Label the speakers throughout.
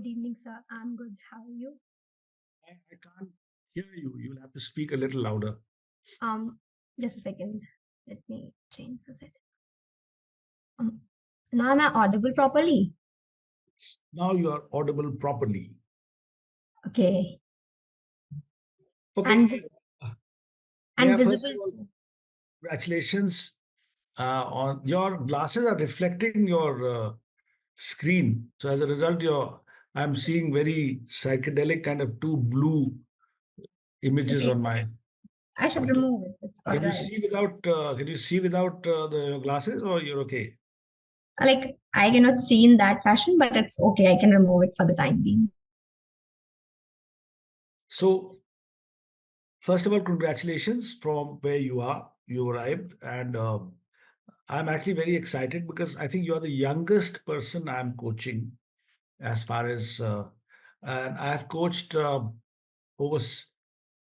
Speaker 1: Good evening, sir. I'm good. How are you?
Speaker 2: I can't hear you. You'll have to speak a little louder.
Speaker 1: Um, just a second. Let me change the setting. Um, now am I audible properly?
Speaker 2: Now you are audible properly.
Speaker 1: Okay.
Speaker 2: Okay.
Speaker 1: And this
Speaker 2: Yeah,
Speaker 1: and
Speaker 2: first of
Speaker 1: visible.
Speaker 2: all, congratulations on your glasses are reflecting your screen. So as a result, I'm seeing very psychedelic kind of two blue images
Speaker 1: Okay.
Speaker 2: on my.
Speaker 1: I should
Speaker 2: But
Speaker 1: remove it. It's all right.
Speaker 2: can you see without the glasses, or you're okay?
Speaker 1: Like I cannot see in that fashion, but it's okay. I can remove it for the time being.
Speaker 2: So first of all, congratulations from where you are. You arrived, and I'm actually very excited because I think you're the youngest person I'm coaching as far as, and I've coached over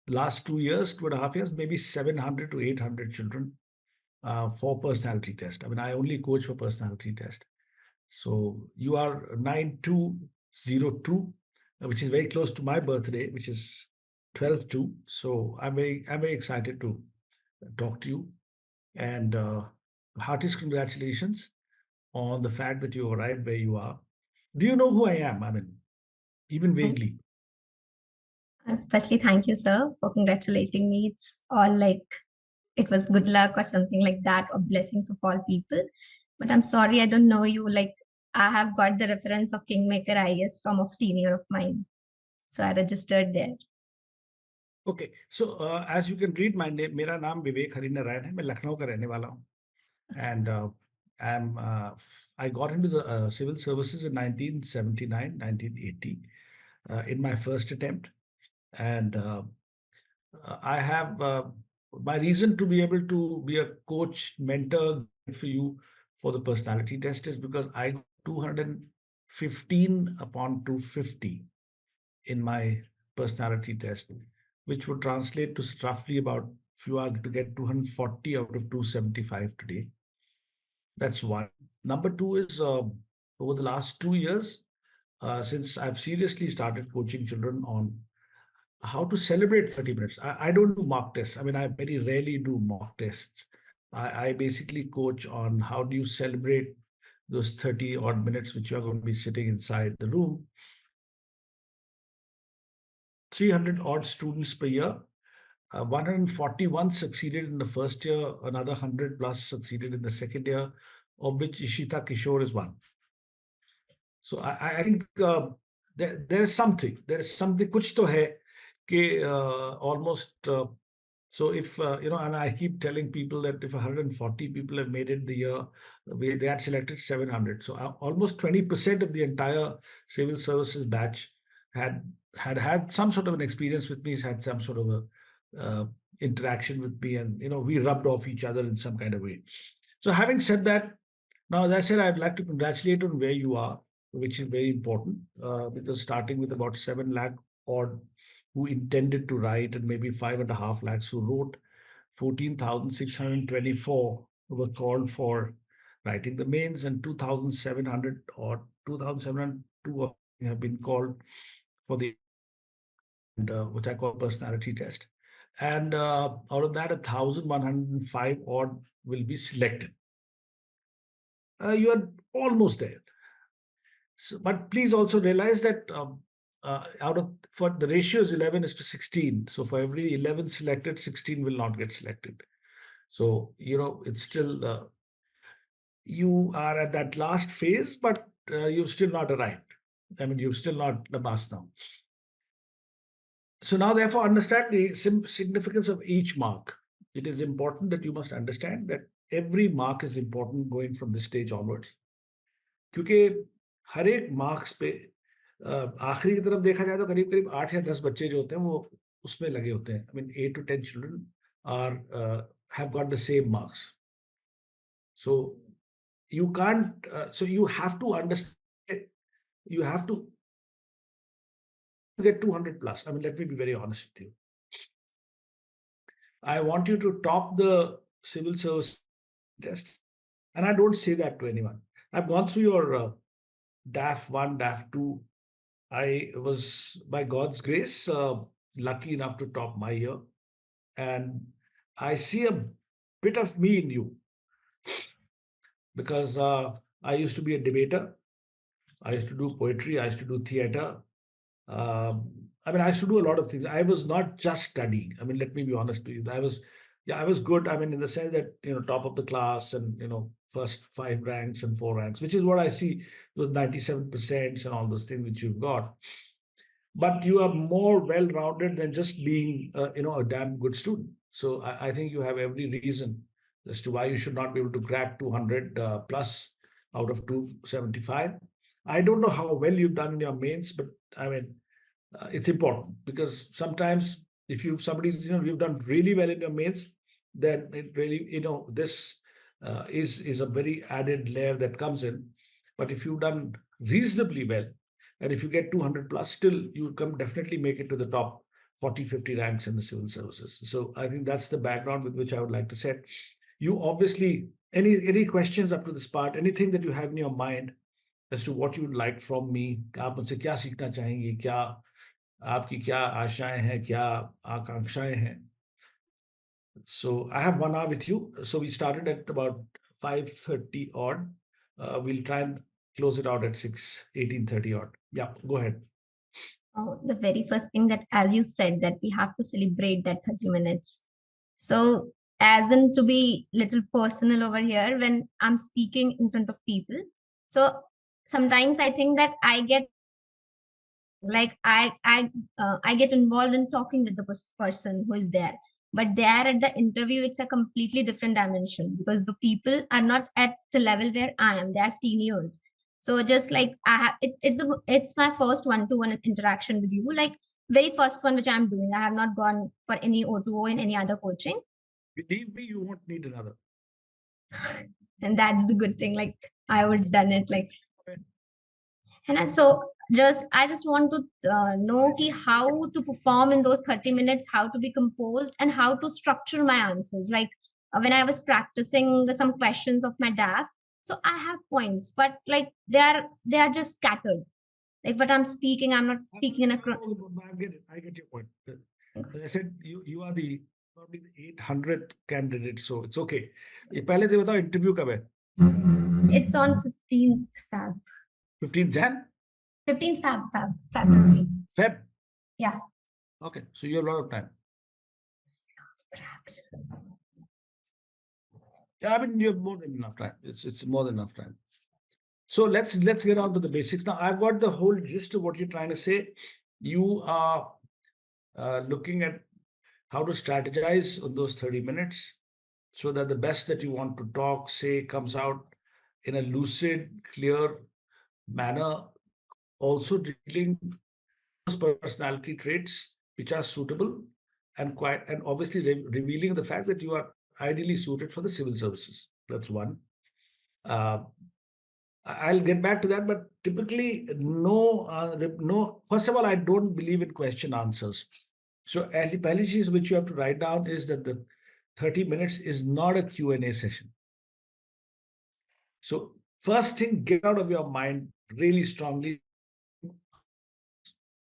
Speaker 2: last 2 years, 2.5 years, maybe 700 to 800 children for personality test. I mean, I only coach for personality test. So you are 9202, which is very close to my birthday, which is 12/2. So I'm very excited to talk to you, and heartiest congratulations on the fact that you arrived where you are. Do you know who I am? I mean, even
Speaker 1: Thank,
Speaker 2: vaguely.
Speaker 1: firstly, thank you, sir, for congratulating me. It's all like it was good luck or something like that, or blessings of all people. But I'm sorry, I don't know you. Like I have got the reference of KingMaker IAS from a senior of mine. So I registered there.
Speaker 2: Okay, so as you can read my name, मेरा नाम विवेक हरिंदर राय है. मैं लखनऊ का रहने वाला हूँ. And I got into the civil services in 1979, 1980 in my first attempt. And I have my reason to be able to be a coach, mentor for you for the personality test is because I got 215 upon 250 in my personality test, which would translate to roughly about, if you are to get 240 out of 275 today. That's one. Number two is over the last 2 years, since I've seriously started coaching children on how to celebrate 30 minutes. I don't do mock tests. I mean, I very rarely do mock tests. I basically coach on how do you celebrate those 30 odd minutes which you're going to be sitting inside the room. 300 odd students per year. 141 succeeded in the first year, another 100 plus succeeded in the second year, of which Ishita Kishore is one. So I think there is something, kuch to hai, कि almost so if and I keep telling people that if 140 people have made it the year, they had selected 700. So almost 20% of the entire civil services batch had had some sort of an experience with me, had some sort of a interaction with me, and we rubbed off each other in some kind of way. So having said that, now as I said, I'd like to congratulate on where you are, which is very important, because starting with about 7 lakh odd who intended to write, and maybe 5.5 lakhs who wrote, 14,624 were called for writing the mains, and 2,700 or 2,702 have been called for the which I call personality test. And out of that, 1,105 odd will be selected. You are almost there. So, but please also realize that out of for the ratio is 11 is to 16. So for every 11 selected, 16 will not get selected. So it's still you are at that last phase, but you've still not arrived. I mean, you've still not the mass now. So now, therefore, understand the significance of each mark. It is important that you must understand that every mark is important going from this stage onwards. क्योंकि हर एक marks पे आखिरी की तरफ देखा जाए तो करीब करीब 8 या 10 बच्चे जो होते हैं वो उसमें लगे होते हैं. I mean 8 to 10 children are have got the same marks. So you can't. So you have to understand. You have to get 200 plus. I mean, let me be very honest with you. I want you to top the civil service test, and I don't say that to anyone. I've gone through your DAF 1, DAF 2, I was, by God's grace, lucky enough to top my year. And I see a bit of me in you because I used to be a debater. I used to do poetry. I used to do theater. Um, I mean, I used to do a lot of things. I was not just studying. I mean, let me be honest with you. Yeah, I was good. I mean, in the sense that, top of the class and, first five ranks and four ranks, which is what I see, those 97% and all those things which you've got. But you are more well-rounded than just being, a damn good student. So I think you have every reason as to why you should not be able to crack 200 plus out of 275. I don't know how well you've done in your mains, but I mean, it's important because sometimes if somebody's you've done really well in your mains, then it really this is a very added layer that comes in. But if you've done reasonably well, and if you get 200 plus, still you come definitely make it to the top 40, 50 ranks in the civil services. So I think that's the background with which I would like to set. You obviously, any questions up to this part, anything that you have in your mind as to what you would like from me, आप मुझसे क्या सीखना चाहेंगी, क्या आपकी क्या आशाएं हैं, क्या आकांक्षाएं हैं. So I have 1 hour with you. So we started at about 5:30 odd. We'll try and close it out at 6:18:30 odd. Yeah, go ahead.
Speaker 1: Oh, the very first thing that, as you said, that we have to celebrate that 30 minutes. So, as in to be little personal over here, when I'm speaking in front of people, so sometimes I think that I get like I get involved in talking with the person who is there, but there at the interview it's a completely different dimension because the people are not at the level where I am. They are seniors. So just like I have it's my first one-to-one interaction with you, like very first one which I'm doing. I have not gone for any O2O in any other coaching.
Speaker 2: Believe me, you won't need another.
Speaker 1: And that's the good thing, like I would done it like. And I just want to know ki how to perform in those 30 minutes, how to be composed, and how to structure my answers. Like when I was practicing some questions of my DAF, so I have points, but like they are just scattered. Like what I'm speaking, I'm not speaking in a.
Speaker 2: I get it. I get your point. As I said, you are the probably the 800th candidate, so it's okay. ये पहले से बताओ interview कब है?
Speaker 1: It's on 15th Feb.
Speaker 2: 15th Jan?
Speaker 1: 15th February.
Speaker 2: Feb.
Speaker 1: Yeah.
Speaker 2: Okay, so you have a lot of time. Yeah, I mean you have more than enough time. It's more than enough time. So let's get on to the basics now. I've got the whole gist of what you're trying to say. You are looking at how to strategize on those 30 minutes so that the best that you want to talk, say, comes out in a lucid, clear manner, also dealing those personality traits which are suitable and obviously revealing the fact that you are ideally suited for the civil services. That's one. Uh, I'll get back to that, but typically, no. First of all, I don't believe in question answers. So, पहली चीज which you have to write down is that the 30 minutes is not a Q&A session. So, first thing, get out of your mind really strongly.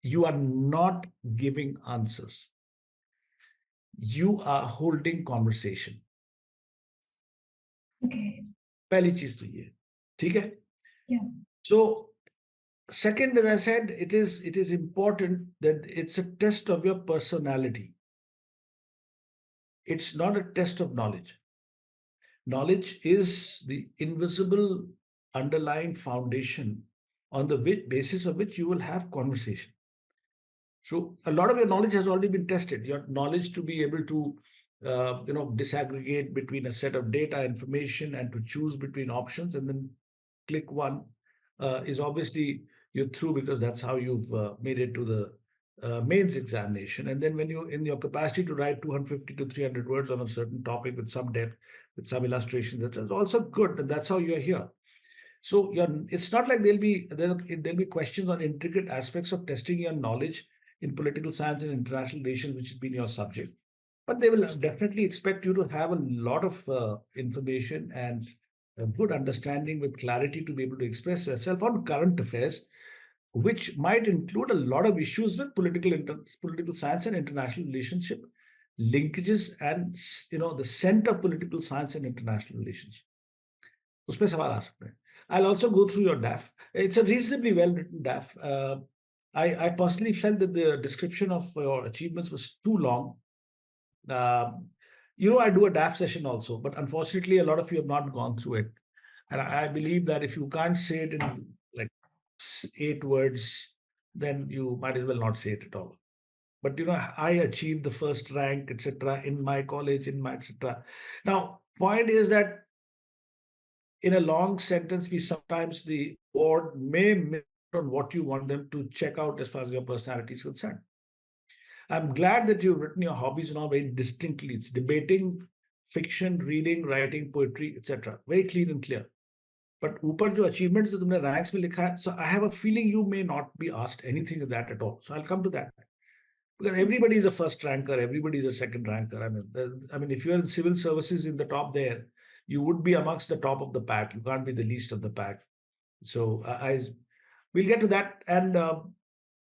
Speaker 2: You are not giving answers. You are holding conversation.
Speaker 1: Okay.
Speaker 2: पहली चीज तो ये, ठीक है?
Speaker 1: Yeah.
Speaker 2: So, second, as I said, it is important that it's a test of your personality. It's not a test of knowledge. Knowledge is the invisible underlying foundation on the basis of which you will have conversation. So a lot of your knowledge has already been tested. Your knowledge to be able to, disaggregate between a set of data information and to choose between options and then click one is obviously you're through because that's how you've made it to the mains examination. And then when you in your capacity to write 250 to 300 words on a certain topic with some depth, with some illustration, that's also good. And that's how you're here. So it's not like there'll be questions on intricate aspects of testing your knowledge in political science and international relations, which has been your subject. But they will definitely expect you to have a lot of information and a good understanding with clarity to be able to express yourself on current affairs which might include a lot of issues with political science and international relationship linkages and the scent of political science and international relations. उसपे सवाल आ सकते हैं. I'll also go through your DAF. It's a reasonably well written DAF. I personally felt that the description of your achievements was too long. Um, I do a DAF session also, but unfortunately, a lot of you have not gone through it. And I believe that if you can't say it in like 8 words, then you might as well not say it at all. But I achieved the first rank, etc., in my college, in my etc. Now, point is that in a long sentence, we sometimes the board may miss on what you want them to check out as far as your personality is concerned. I'm glad that you've written your hobbies now very distinctly. It's debating, fiction, reading, writing, poetry, etc. Very clean and clear. But ऊपर जो achievements जो तुमने ranks में लिखा है, so I have a feeling you may not be asked anything of that at all. So I'll come to that. Because everybody is a first ranker, everybody is a second ranker. I mean, if you're in civil services in the top there, you would be amongst the top of the pack. You can't be the least of the pack. So we'll get to that. And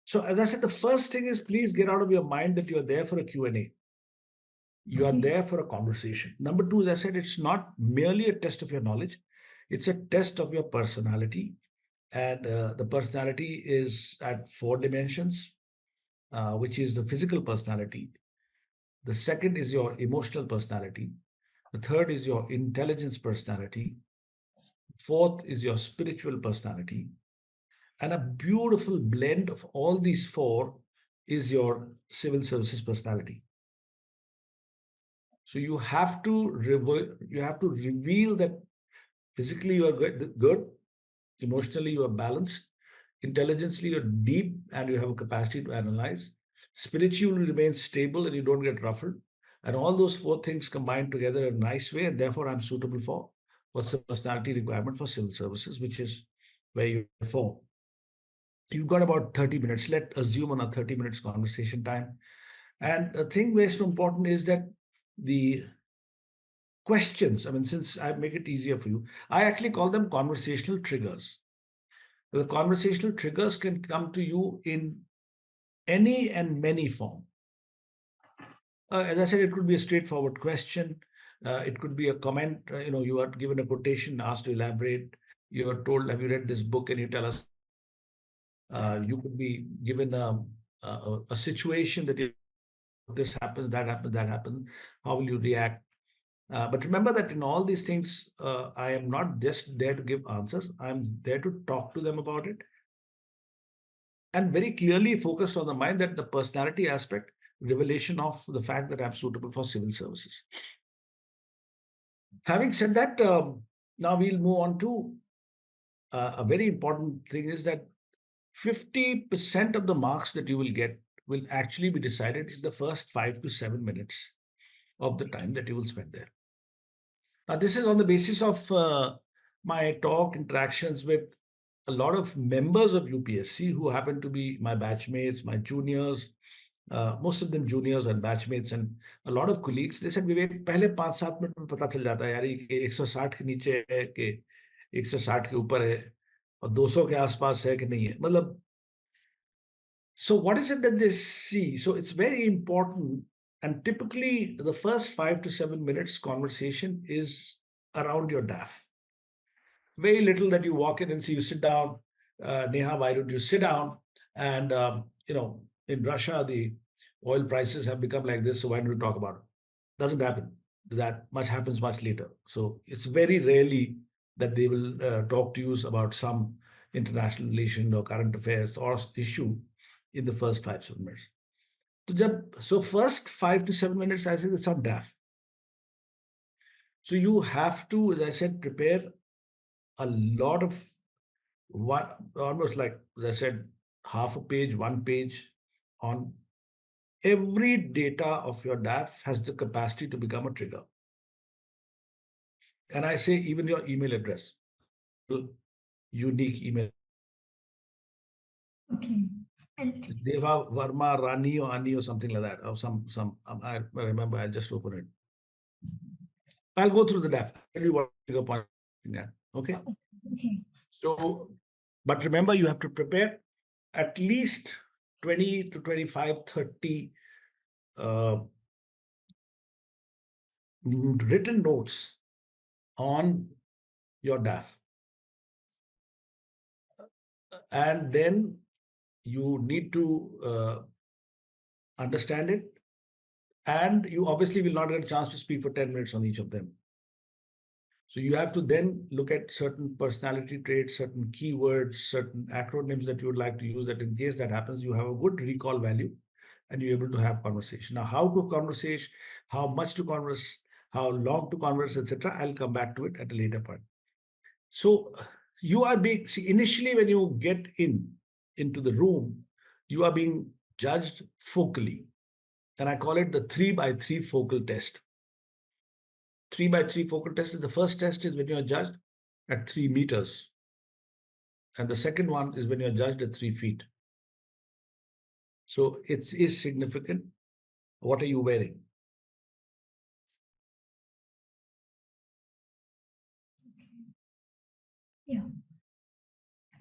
Speaker 2: so, as I said, the first thing is please get out of your mind that you're there for a Q&A. You are there for a conversation. Number two, as I said, it's not merely a test of your knowledge. It's a test of your personality. And the personality is at 4 dimensions, which is the physical personality. The second is your emotional personality. The third is your intelligence personality. Fourth is your spiritual personality. And a beautiful blend of all these four is your civil services personality. So you have to reveal that physically you are good, emotionally you are balanced, intelligently you're deep and you have a capacity to analyze, spiritually remain stable and you don't get ruffled, and all those four things combined together in a nice way, and therefore I'm suitable for what's the personality requirement for civil services, which is where you're for. You've got about 30 minutes. Let's assume on a 30 minutes conversation time. And the thing most important is that the questions, I mean, since I make it easier for you, I actually call them conversational triggers. The conversational triggers can come to you in any and many form. As I said, it could be a straightforward question. It could be a comment. You are given a quotation, asked to elaborate. You are told, "Have you read this book? Can you tell us?" You could be given a situation that this happens, that happens, that happens. How will you react? But remember that in all these things, I am not just there to give answers. I'm there to talk to them about it and very clearly focused on the mind that the personality aspect, revelation of the fact that I'm suitable for civil services. Having said that, now we'll move on to a very important thing is that 50% of the marks that you will get will actually be decided in the first 5 to 7 minutes of the time that you will spend there. Now, this is on the basis of my talk interactions with a lot of members of UPSC who happen to be my batchmates, my juniors, most of them juniors and batchmates, and a lot of colleagues. They said, "विवेक, पहले 5-7 minute में पता चल जाता है यार कि 160 के नीचे है कि 160 के ऊपर है और 200 के आसपास है कि नहीं है." मतलब, so what is it that they see? So it's very important. And typically, the first 5 to 7 minutes conversation is around your DAF. Very little that you walk in and see you sit down. Neha, why don't you sit down? And, in Russia, the oil prices have become like this. So why don't we talk about it? Doesn't happen. That much happens much later. So it's very rarely that they will talk to you about some international relation or current affairs or issue in the first 5 7 minutes. So first 5 to 7 minutes, I say it's on DAF. So you have to, as I said, prepare a lot of one, almost like, as I said, half a page, 1 page on every data of your DAF has the capacity to become a trigger. And I say even your email address, unique email.
Speaker 1: Okay.
Speaker 2: Deva Varma Rani or Ani or something like that, or I remember. I'll just open it. I'll go through the DAF. I'll tell you what trigger point. Yeah. Okay.
Speaker 1: Okay.
Speaker 2: So, but remember, you have to prepare at least 20 to 25, 30 uh, written notes on your DAF. And then you need to understand it. And you obviously will not get a chance to speak for 10 minutes on each of them. So you have to then look at certain personality traits, certain keywords, certain acronyms that you would like to use, that in case that happens, you have a good recall value and you're able to have conversation. Now, how to conversation, how much to converse, how long to converse, etc. I'll come back to it at a later point. So you are being, see, initially when you get into the room, you are being judged focally. And I call it the 3x3 focal test. 3x3 focal test is the first test is when you are judged at 3 meters. And the second one is when you're judged at 3 feet. So it is significant. What are you wearing?
Speaker 1: Yeah.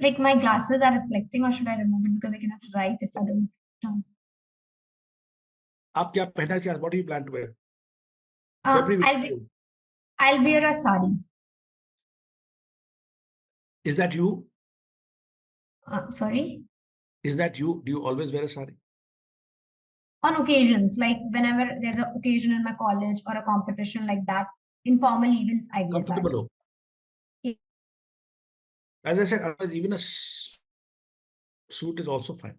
Speaker 1: Like my glasses are reflecting, or should I remove it because I cannot write if I don't turn?
Speaker 2: आप क्या पहना क्या? What do you plan to wear?
Speaker 1: Uh,
Speaker 2: February.
Speaker 1: I'll be, I'll wear a sari.
Speaker 2: Is that you?
Speaker 1: Sorry.
Speaker 2: Is that you? Do you always wear a sari?
Speaker 1: On occasions, like whenever there's an occasion in my college or a competition like that, informal events, I wear sari.
Speaker 2: Comfortable.
Speaker 1: Yeah.
Speaker 2: As I said, otherwise even a suit is also fine.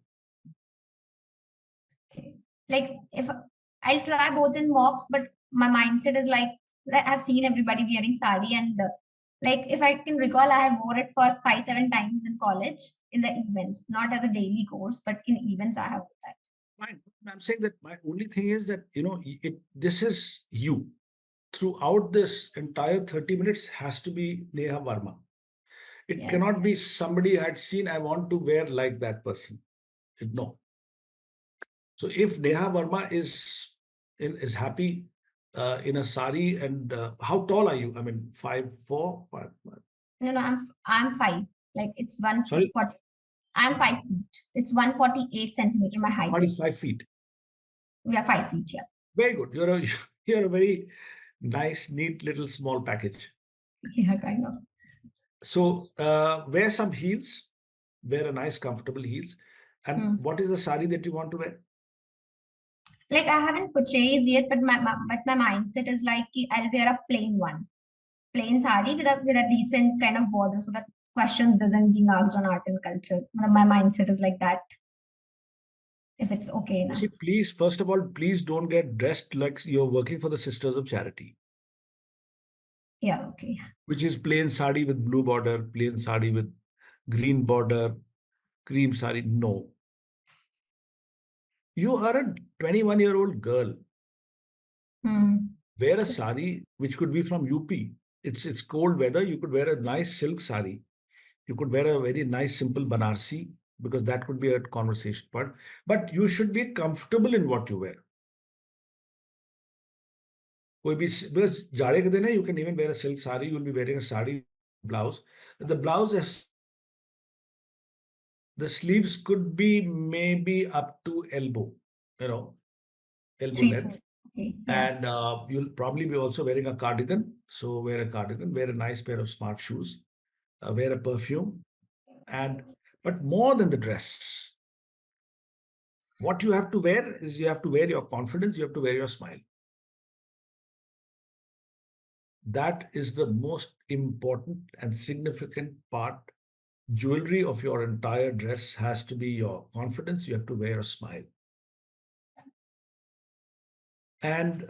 Speaker 1: Okay. Like if I'll try both in mocks, but my mindset is like I've seen everybody wearing sari, and like if I can recall, I have wore it for 5, 7 times in college in the events, not as a daily course, but in events I have worn that.
Speaker 2: Fine. I'm saying that my only thing is that, this is you. Throughout this entire 30 minutes has to be Neha Varma. It
Speaker 1: Yeah.
Speaker 2: cannot be somebody I'd seen, I want to wear like that person. No. So if Neha Varma is happy in a sari, and how tall are you? I mean, 5'4", 5'5".
Speaker 1: No, no, I'm five. Like it's
Speaker 2: Sorry,
Speaker 1: 140. I'm 5 feet. It's 148 centimeter. My height is.
Speaker 2: 45 feet.
Speaker 1: We are 5 feet. Yeah.
Speaker 2: Very good. You're a very nice, neat little small package.
Speaker 1: Yeah, kind of.
Speaker 2: So wear some heels, wear a nice, comfortable heels. And
Speaker 1: Hmm.
Speaker 2: what is the sari that you want to wear?
Speaker 1: Like I haven't purchased yet, but my mindset is like कि I'll wear a plain one, plain sari with a decent kind of border, so that questions doesn't being asked on art and culture. My mindset is like that. If it's okay
Speaker 2: You
Speaker 1: enough.
Speaker 2: see, please, first of all, please don't get dressed like you're working for the Sisters of Charity,
Speaker 1: Yeah. Okay.
Speaker 2: which is plain sari with blue border, plain sari with green border, cream sari. No. You are a 21-year-old girl.
Speaker 1: Hmm.
Speaker 2: Wear a sari which could be from UP. It's cold weather. You could wear a nice silk sari. You could wear a very nice simple Banarsi, because that could be a conversation part. But you should be comfortable in what you wear. कोई भी because जाड़े के दिन है, you can even wear a silk sari. You will be wearing a sari blouse. The blouse is, the sleeves could be maybe up to elbow, you know, elbow
Speaker 1: 3, 4.
Speaker 2: length.
Speaker 1: Okay. Yeah.
Speaker 2: And you'll probably be also wearing a cardigan. So wear a cardigan, wear a nice pair of smart shoes, wear a perfume, and but more than the dress, what you have to wear is you have to wear your confidence, you have to wear your smile. That is the most important and significant part. Jewelry of your entire dress has to be your confidence. You have to wear a smile. And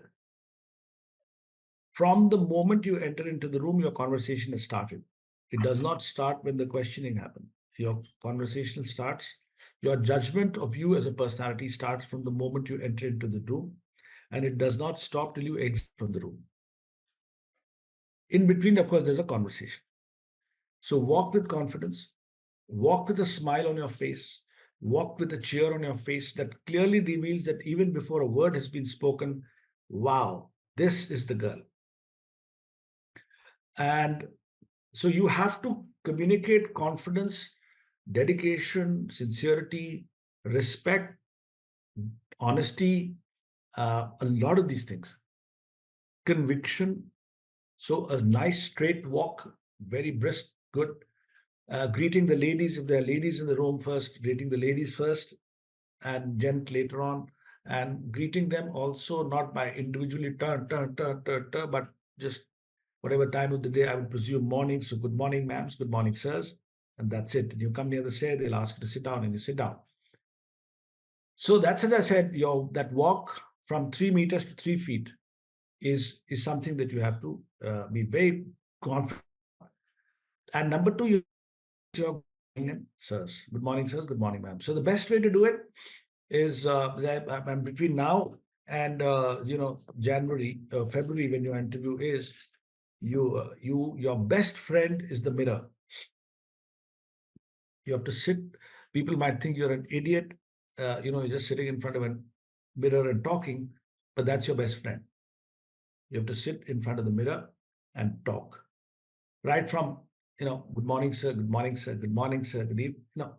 Speaker 2: from the moment you enter into the room, your conversation has started. It does not start when the questioning happens. Your conversation starts, your judgment of you as a personality starts from the moment you enter into the room, and it does not stop till you exit from the room. In between, of course, there's a conversation. So walk with confidence, walk with a smile on your face, walk with a cheer on your face that clearly reveals that even before a word has been spoken, wow, this is the girl. And so you have to communicate confidence dedication, sincerity, respect, honesty, a lot of these things, conviction. So a nice straight walk, very brisk, good. Greeting the ladies, if there are ladies in the room first, greeting the ladies first, and gent later on, and greeting them also not by individually turn, but just whatever time of the day, I would presume morning. So good morning, ma'ams, good morning, sirs, and that's it. And you come near the chair, they'll ask you to sit down, and you sit down. So that's, as I said, your that walk from 3 meters to 3 feet is something that you have to be very confident. And number two, your sirs, good morning, sirs, good morning, ma'am. So the best way to do it is between now and January, February, when your interview is, your best friend is the mirror. You have to sit. People might think you're an idiot. You're just sitting in front of a mirror and talking, but that's your best friend. You have to sit in front of the mirror and talk. Right from, good morning, sir, good morning, sir, good morning, sir, good evening,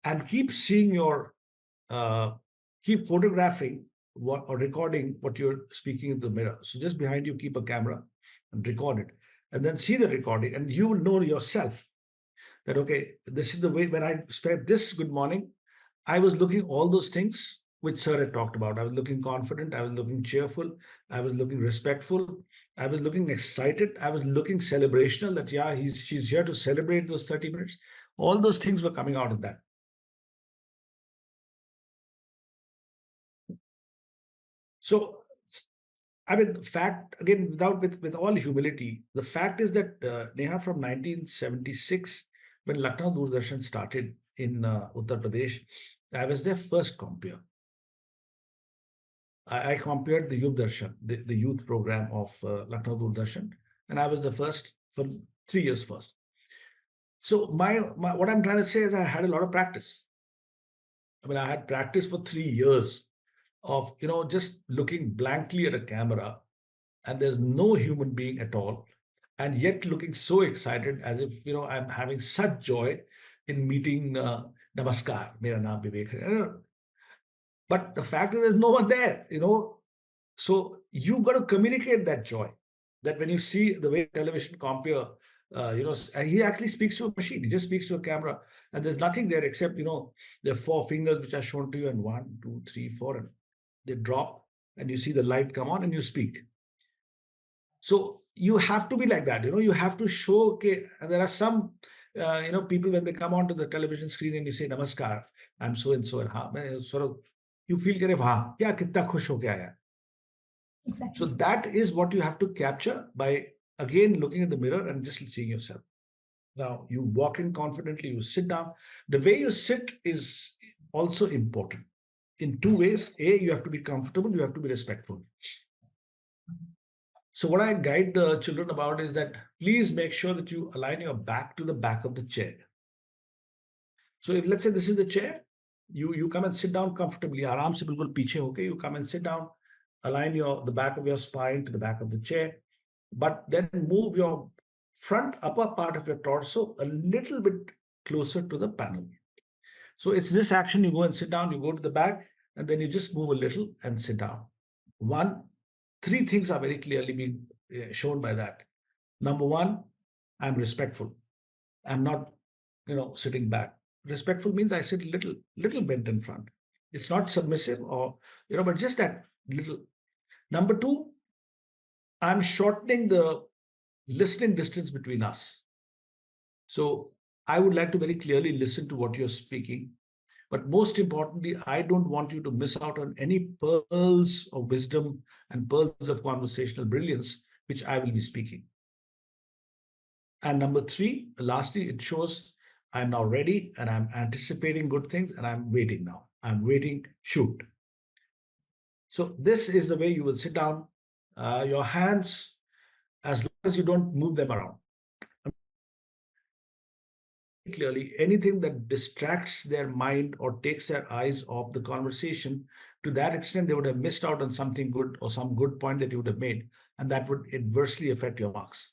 Speaker 2: and keep seeing uh, keep photographing what or recording what you're speaking in the mirror. So just behind you, keep a camera and record it, and then see the recording, and you will know yourself that, okay, this is the way when I said this good morning, I was looking all those things which sir had talked about. I was looking confident, I was looking cheerful, I was looking respectful, I was looking excited, I was looking celebrational, that yeah, she's here to celebrate those 30 minutes. All those things were coming out of that. So I mean, the fact again, with all humility, the fact is that Neha, from 1976, when Lucknow Doordarshan started in Uttar Pradesh, I was their first compeer. I compared the Youth Darshan, the youth program of Lucknow Doordarshan, and I was the first for 3 years first. So my what I'm trying to say is I had a lot of practice. I mean, I had practice for 3 years of just looking blankly at a camera, and there's no human being at all, and yet looking so excited as if I'm having such joy in meeting Namaskar, mera naam Vivek hai. But the fact is there's no one there. So you got to communicate that joy. That when you see the way television compare, he actually speaks to a machine. He just speaks to a camera, and there's nothing there except there are four fingers which are shown to you, and 1, 2, 3, 4, and they drop, and you see the light come on, and you speak. So you have to be like that. You have to show. Okay, and there are some, people when they come onto the television screen and you say Namaskar, I'm so and so, and sort of you feel कि अरे वाह क्या कितना खुश हो गया है. So
Speaker 1: Exactly.
Speaker 2: that is what you have to capture by again looking in the mirror and just seeing yourself. Now you walk in confidently, you sit down. The way you sit is also important in two ways. A, you have to be comfortable, you have to be respectful. So what I guide the children about is that please make sure that you align your back to the back of the chair. So if let's say this is the chair, you come and sit down comfortably. आराम से बिल्कुल पीछे होके you come and sit down, align the back of your spine to the back of the chair, but then move your front upper part of your torso a little bit closer to the panel. So it's this action, you go and sit down, you go to the back, and then you just move a little and sit down. One, three things are very clearly being shown by that. Number one, I'm respectful. I'm not, sitting back. Respectful means I sit little bent in front. It's not submissive or, but just that little. Number two, I'm shortening the listening distance between us. So I would like to very clearly listen to what you're speaking. But most importantly, I don't want you to miss out on any pearls of wisdom and pearls of conversational brilliance, which I will be speaking. And number three, lastly, it shows I'm now ready and I'm anticipating good things and I'm waiting now. I'm waiting, shoot. So this is the way you will sit down. Your hands, as long as you don't move them around. Clearly, anything that distracts their mind or takes their eyes off the conversation, to that extent, they would have missed out on something good or some good point that you would have made, and that would adversely affect your marks.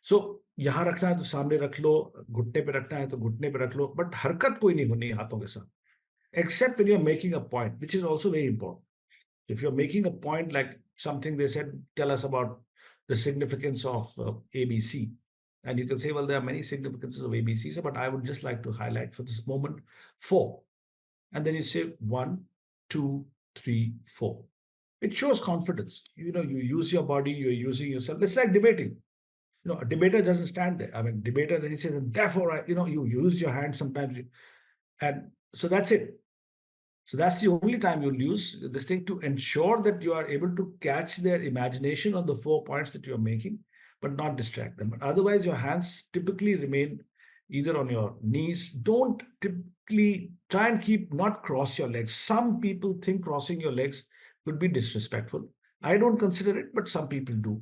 Speaker 2: So यहाँ रखना है तो सामने रख लो, घुटने पे रखना है तो घुटने पे रख लो, बट हरकत कोई नहीं होनी हाथों के साथ, except when you're making a point, which is also very important. If you're making a point, like something they said, tell us about the significance of ABC. And you can say, well, there are many significances of ABCs, but I would just like to highlight for this moment four. And then you say one, two, three, four. It shows confidence. You know, you use your body, you're using yourself. It's like debating. You know, a debater doesn't stand there. I mean, debater, then he says, therefore, you use your hand sometimes. And so that's it. So that's the only time you'll use this thing to ensure that you are able to catch their imagination on the 4 points that you're making, but not distract them. But otherwise, your hands typically remain either on your knees. Don't typically try and keep not cross your legs. Some people think crossing your legs could be disrespectful. I don't consider it, but some people do.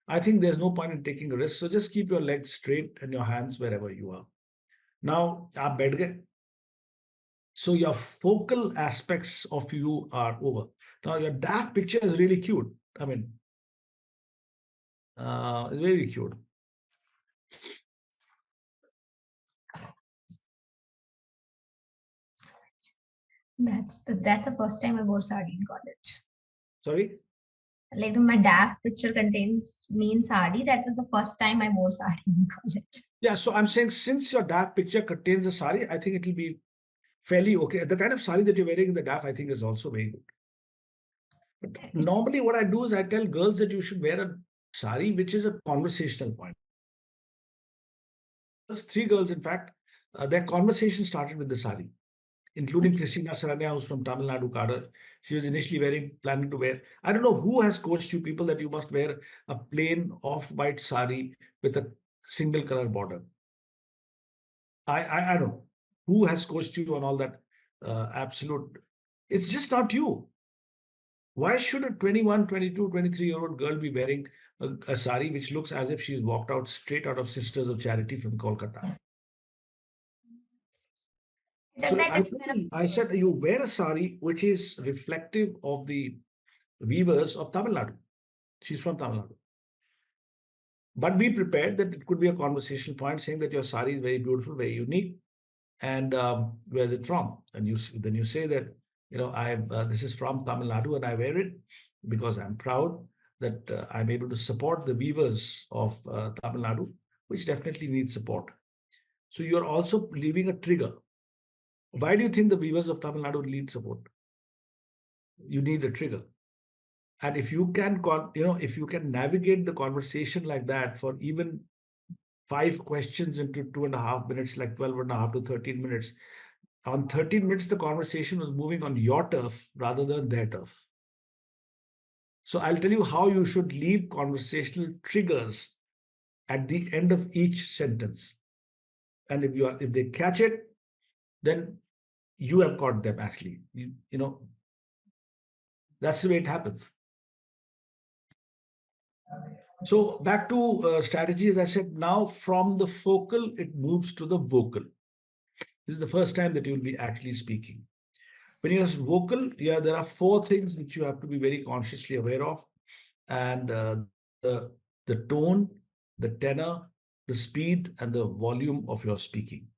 Speaker 2: I think there's no point in taking a risk. So just keep your legs straight and your hands wherever you are. Now, आप बैठ गए, so your focal aspects of you are over. Now your daft picture is really cute. I mean, it's very cute.
Speaker 1: That's the first time I wore sari in college.
Speaker 2: Sorry.
Speaker 1: Like my daft picture contains me in sari. That was the first time I wore sari in college.
Speaker 2: Yeah. So I'm saying since your daft picture contains a sari, I think it will be fairly okay. The kind of sari that you're wearing in the daft, I think, is also very good. But normally, what I do is I tell girls that you should wear a sari which is a conversational point. There's three girls, in fact, their conversation started with the sari, including Christina Saranya, who's from Tamil Nadu, Kada. She was initially planning to wear. I don't know who has coached you people that you must wear a plain off-white sari with a single color border. I don't know who has coached you on all that absolute. It's just not you. Why should a 21, 22, 23-year-old girl be wearing a sari which looks as if she's walked out straight out of Sisters of Charity from Kolkata? So
Speaker 1: That it's kind of
Speaker 2: I said you wear a sari which is reflective of the weavers of Tamil Nadu. She's from Tamil Nadu. But be prepared that it could be a conversational point saying that your sari is very beautiful, very unique, and where's it from? And then you say that I this is from Tamil Nadu and I wear it because I'm proud that I'm able to support the weavers of Tamil Nadu, which definitely needs support. So you're also leaving a trigger. Why do you think the weavers of Tamil Nadu need support? You need a trigger. And if you can if you can navigate the conversation like that for even 5 questions into 2.5 minutes, like 12 and a half to 13 minutes, on 13 minutes the conversation was moving on your turf rather than their turf. So I'll tell you how you should leave conversational triggers at the end of each sentence, and if they catch it, then you have caught them. Actually, that's the way it happens. So back to strategy, as I said, now from the focal, it moves to the vocal. This is the first time that you'll be actually speaking. When you're vocal, yeah, there are 4 things which you have to be very consciously aware of, and the tone, the tenor, the speed, and the volume of your speaking.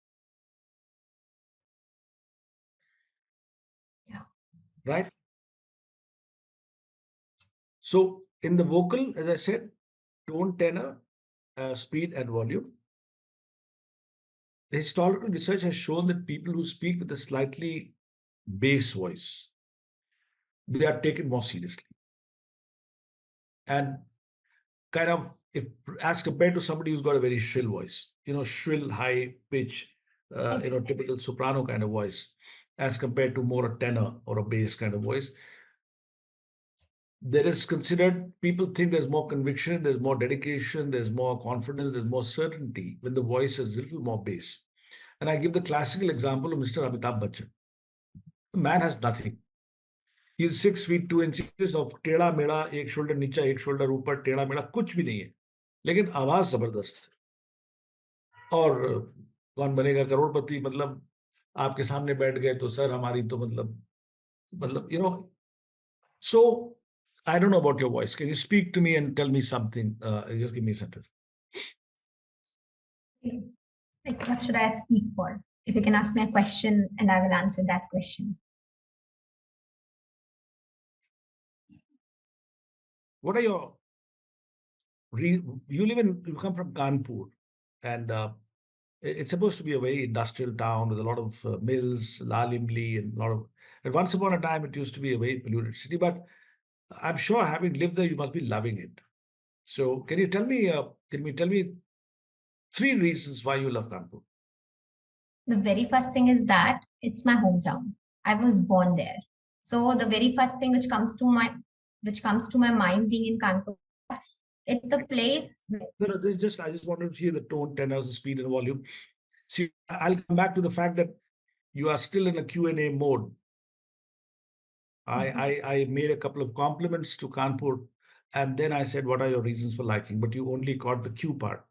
Speaker 1: yeah.
Speaker 2: Right? So in the vocal, as I said, tone, tenor, speed, and volume. The historical research has shown that people who speak with a slightly bass voice, they are taken more seriously. And kind of, if as compared to somebody who's got a very shrill voice, shrill, high pitch, typical soprano kind of voice, as compared to more a tenor or a bass kind of voice, there is considered, people think there's more conviction, there's more dedication, there's more confidence, there's more certainty when the voice is a little more bass. And I give the classical example of Mr. Amitabh Bachchan. The man has nothing. He's 6 feet 2 inches of टेढ़ा मेढ़ा, एक shoulder नीचा एक shoulder ऊपर, टेढ़ा मेढ़ा कुछ भी नहीं है, लेकिन आवाज जबरदस्त है। और कौन बनेगा करोड़पति, मतलब आपके सामने बैठ गए तो सर हमारी तो मतलब so I don't know about your voice. Can you speak to me and tell me something? Just give me a sentence.
Speaker 1: Okay. Like, what should I speak for? If you can ask me a question and I will answer that question.
Speaker 2: What are your you live in you come from Kanpur, and it's supposed to be a very industrial town with a lot of mills, Lalimli, and a lot of. And once upon a time, it used to be a very polluted city. But I'm sure, having lived there, you must be loving it. So, can you tell me three reasons why you love Kanpur?
Speaker 1: The very first thing is that it's my hometown. I was born there. So the very first thing which comes to my mind being in Kanpur, it's the place.
Speaker 2: No, no, this is just I just wanted to hear the tone, tenor, the speed, and volume. See, I'll come back to the fact that you are still in a Q&A mode. I made a couple of compliments to Kanpur, and then I said, "What are your reasons for liking?" But you only caught the Q part.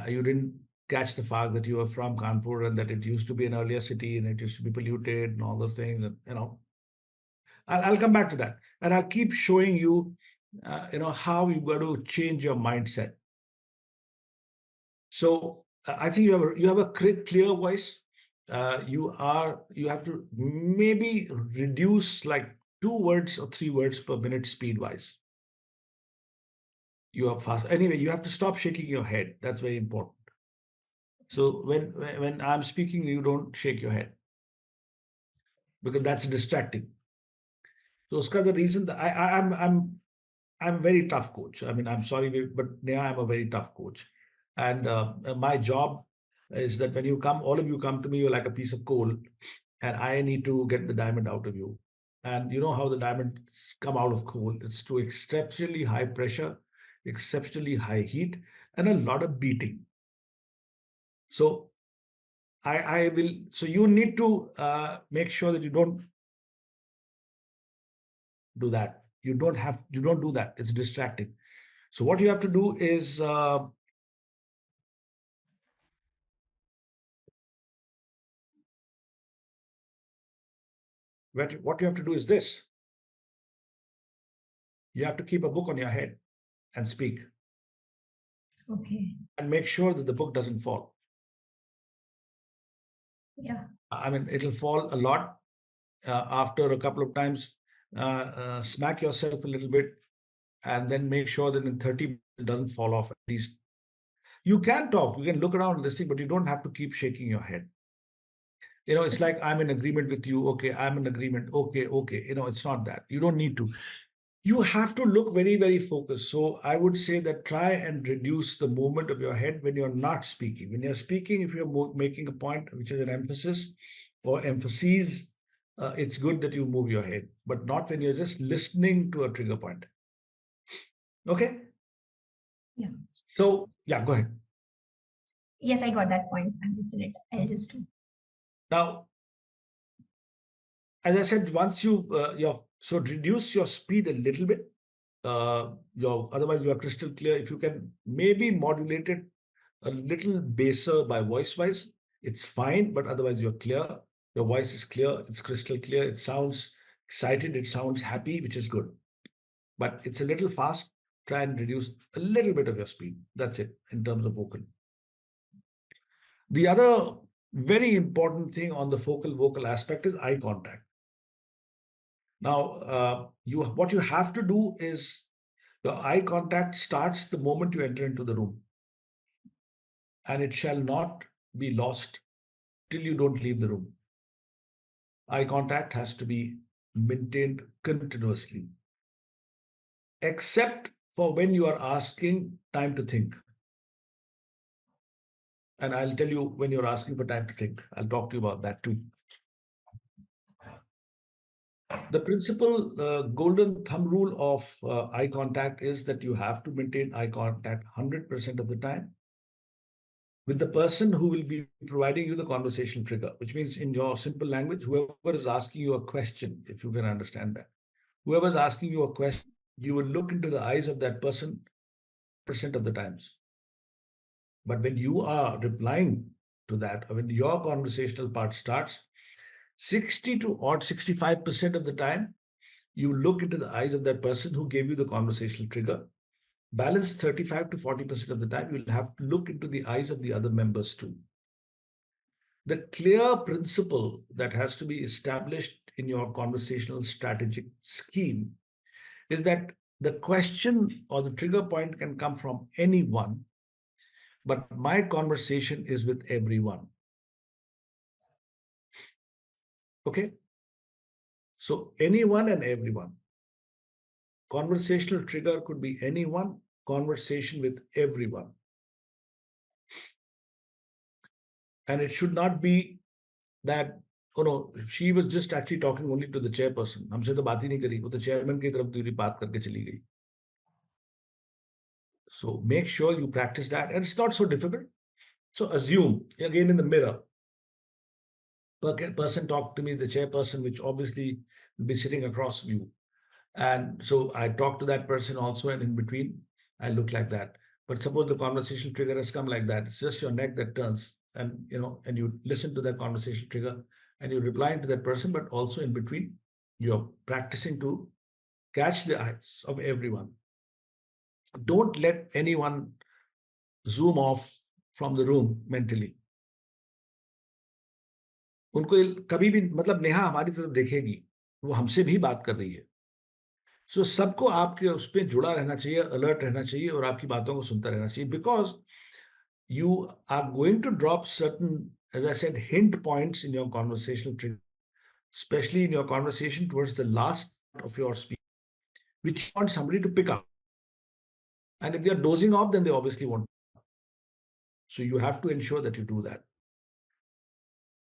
Speaker 2: You didn't catch the fact that you are from Kanpur and that it used to be an earlier city and it used to be polluted and all those things. And I'll come back to that, and I'll keep showing you, how you got to change your mindset. So I think you have a clear voice. You have to maybe reduce like 2 words or 3 words per minute speed wise. You are fast. Anyway, you have to stop shaking your head. That's very important. So when I'm speaking, you don't shake your head because that's distracting. So Oscar, the reason that I'm a very tough coach. I mean, I'm sorry, but Neha, I'm a very tough coach. And my job is that when you come, all of you come to me, you're like a piece of coal, and I need to get the diamond out of you. And you know how the diamonds come out of coal? It's to exceptionally high pressure, exceptionally high heat, and a lot of beating. So I will. So you need to make sure that you don't do that. You don't do that. It's distracting. So what you have to do is what you have to do is this. You have to keep a book on your head and speak
Speaker 1: Okay.
Speaker 2: and make sure that the book doesn't fall.
Speaker 1: Yeah.
Speaker 2: I mean, it'll fall a lot after a couple of times. Smack yourself a little bit and then make sure that in 30 minutes it doesn't fall off at least. You can talk, you can look around and listen, but you don't have to keep shaking your head. It's like I'm in agreement with you. Okay, I'm in agreement. Okay, okay. It's not that. You don't need to. You have to look very, very focused. So I would say that try and reduce the movement of your head when you're not speaking. When you're speaking, if you're making a point, which is an emphasis or emphases, it's good that you move your head, but not when you're just listening to a trigger point. Okay.
Speaker 1: Yeah.
Speaker 2: So, yeah, go ahead.
Speaker 1: Yes, I got that point. I'll just do.
Speaker 2: Now, as I said, once so reduce your speed a little bit. Your Otherwise you are crystal clear. If you can maybe modulate it a little baser by voice wise, it's fine. But otherwise you're clear. Your voice is clear. It's crystal clear. It sounds excited. It sounds happy, which is good. But it's a little fast. Try and reduce a little bit of your speed. That's it in terms of vocal. The other very important thing on the focal vocal aspect is eye contact. Now, you what you have to do is your eye contact starts the moment you enter into the room, and it shall not be lost till you don't leave the room. Eye contact has to be maintained continuously, except for when you are asking time to think. And I'll tell you when you're asking for time to think. I'll talk to you about that too. The principal golden thumb rule of eye contact is that you have to maintain eye contact 100% of the time with the person who will be providing you the conversational trigger, which means in your simple language, whoever is asking you a question, if you can understand that, whoever is asking you a question, you will look into the eyes of that person percent of the times. But when you are replying to that, or when your conversational part starts, 60 to odd 65% of the time, you look into the eyes of that person who gave you the conversational trigger. balance 35 to 40% of the time, you'll have to look into the eyes of the other members too. The clear principle that has to be established in your conversational strategic scheme is that the question or the trigger point can come from anyone, but my conversation is with everyone. Okay? So, anyone and everyone. Conversational trigger could be anyone, conversation with everyone. And it should not be that, oh no, she was just actually talking only to the chairperson. हमसे तो बात ही नहीं करी, वो तो chairman की तरफ दूरी बात करके चली गई. So make sure you practice that, and it's not so difficult. So assume again in the mirror, person talked to me, the chairperson, which obviously will be sitting across from you. And so I talk to that person also, and in between, I look like that. But suppose the conversation trigger has come like that, it's just your neck that turns, and and you listen to that conversation trigger and you reply to that person, but also in between, you're practicing to catch the eyes of everyone. Don't let anyone zoom off from the room mentally. उनको कभी भी मतलब नेहा हमारी तरफ देखेगी, वो हमसे भी बात कर रही है. सो सबको आपके उस पर जुड़ा रहना चाहिए, अलर्ट रहना चाहिए और आपकी बातों को सुनता रहना चाहिए, because you are going to drop certain, as I said, hint points in your conversational trigger, especially in your conversation towards the last of your speech, which you want somebody to pick up. And if they are dozing off, then they obviously won't. So you have to ensure that you do that.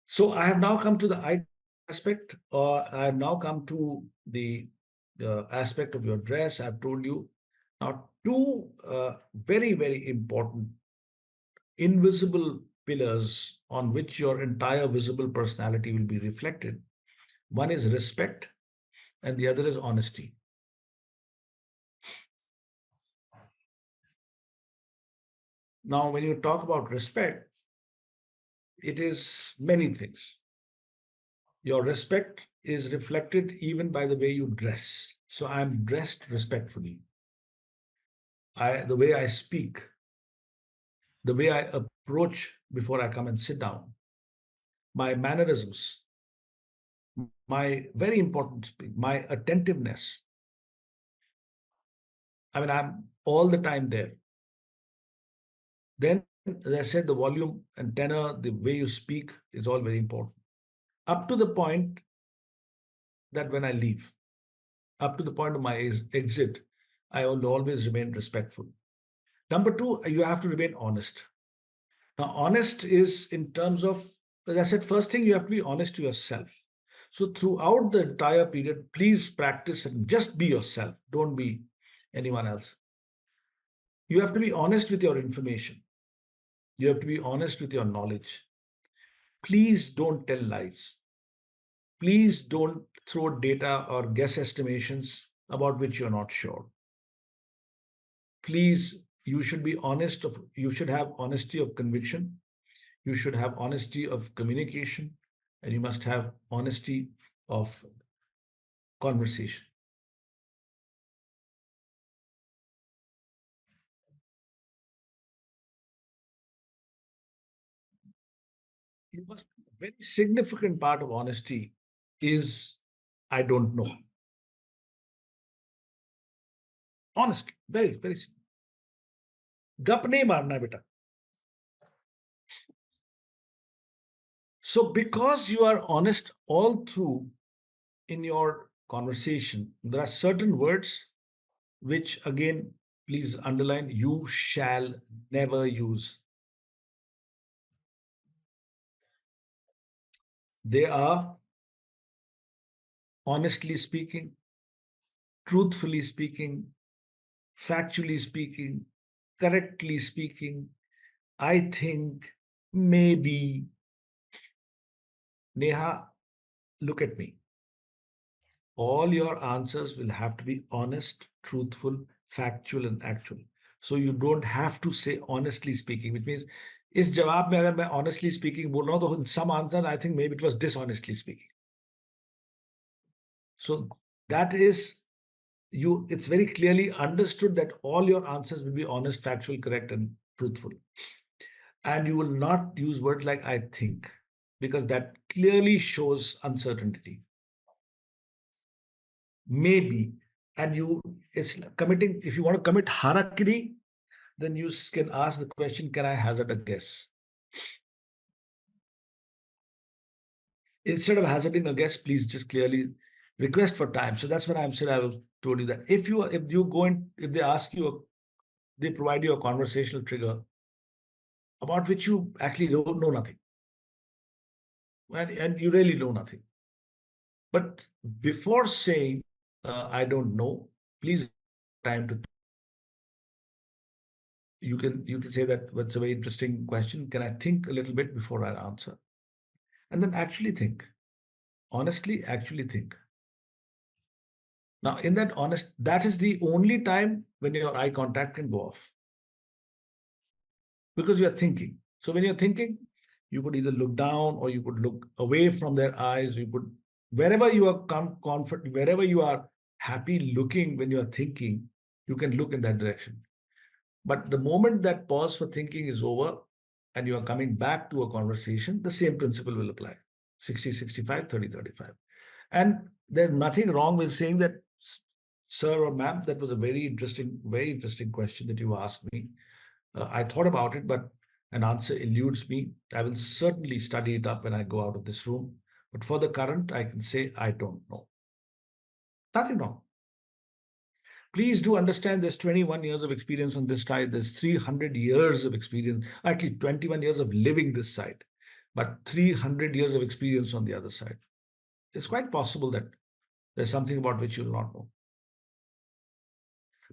Speaker 2: So I have now come to the eye aspect, or I have now come to the aspect of your dress. I've told you now two very, very important invisible pillars on which your entire visible personality will be reflected. One is respect, and the other is honesty. Now, when you talk about respect, it is many things. Your respect is reflected even by the way you dress. So I'm dressed respectfully. The way I speak, the way I approach before I come and sit down, my mannerisms, my very important my attentiveness. I mean, I'm all the time there. Then, as I said, the volume and tenor, the way you speak is all very important. Up to the point that when I leave, up to the point of my exit, I will always remain respectful. Number two, you have to remain honest. Now, honest is in terms of, as I said, first thing, you have to be honest to yourself. So, throughout the entire period, please practice and just be yourself. Don't be anyone else. You have to be honest with your information. You have to be honest with your knowledge. Please don't tell lies. Please don't throw data or guess estimations about which you're not sure. Please, you should be honest of, you should have honesty of conviction. You should have honesty of communication, and you must have honesty of conversation. You must, a very significant part of honesty is I don't know. Honest, very, very. गप नहीं मारना बेटा. So, because you are honest all through in your conversation, there are certain words which, again, please underline, you shall never use. They are honestly speaking, truthfully speaking, factually speaking, correctly speaking, I think, maybe. Neha, look at me. All your answers will have to be honest, truthful, factual, and actual. So you don't have to say honestly speaking, which means इस जवाब में अगर मैं honestly speaking बोल रहा हूं तो in some answer I think maybe it was dishonestly speaking. So that is it's very clearly understood that all your answers will be honest, factual, correct, and truthful. And you will not use words like I think, because that clearly shows uncertainty. Maybe. And it's committing, if you want to commit harakiri, then you can ask the question, can I hazard a guess? Instead of hazarding a guess, please just clearly request for time. So that's what I'm saying. I was told you that if they ask you, they provide you a conversational trigger about which you actually don't know nothing, and you really know nothing. But before saying, I don't know, please time to, you can say that what's a very interesting question. Can I think a little bit before I answer? And then actually think. Honestly, actually think. Now, in that honest, that is the only time when your eye contact can go off because you are thinking. So when you're thinking, you could either look down or you could look away from their eyes. You could, wherever you are confident, wherever you are happy looking when you are thinking, you can look in that direction. But the moment that pause for thinking is over and you are coming back to a conversation, the same principle will apply. 60, 65, 30, 35. And there's nothing wrong with saying that, sir or ma'am, that was a very interesting question that you asked me. I thought about it, but an answer eludes me. I will certainly study it up when I go out of this room. But for the current, I can say I don't know. Nothing wrong. Please do understand there's 21 years of experience on this side. There's 300 years of experience, actually 21 years of living this side, but 300 years of experience on the other side. It's quite possible that there's something about which you'll not know.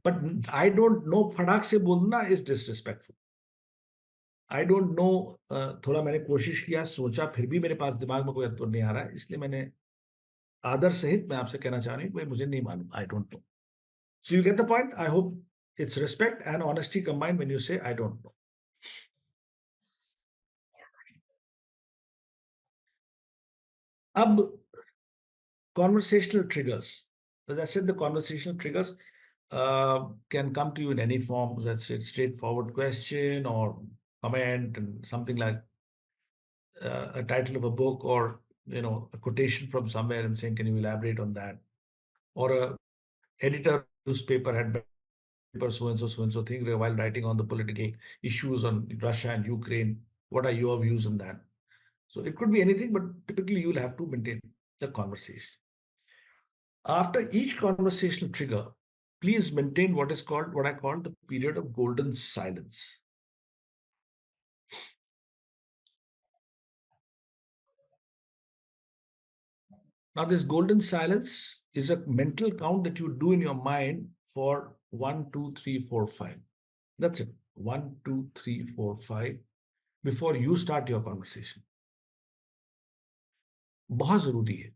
Speaker 2: But I don't know, फटाक से बोलना is disrespectful. I don't know, थोड़ा मैंने कोशिश किया, सोचा, फिर भी मेरे पास दिमाग में कोई उत्तर नहीं आ रहा है, इसलिए मैंने आदर सहित मैं आपसे कहना चाह रही हूँ, भाई मुझे नहीं मालूम, I don't know. So you get the point. I hope it's respect and honesty combined when you say I don't know. Ab conversational triggers. As I said, the conversational triggers can come to you in any form. That's a straightforward question or comment and something like a title of a book, or a quotation from somewhere and saying, can you elaborate on that? Or a editor of newspaper had paper so and so thing while writing on the political issues on Russia and Ukraine. What are your views on that? So it could be anything, but typically you'll have to maintain the conversation. After each conversational trigger, please maintain what I call the period of golden silence. Now, this golden silence is a mental count that you do in your mind for 1, 2, 3, 4, 5. That's it. 1, 2, 3, 4, 5 before you start your conversation. बहुत जरूरी है.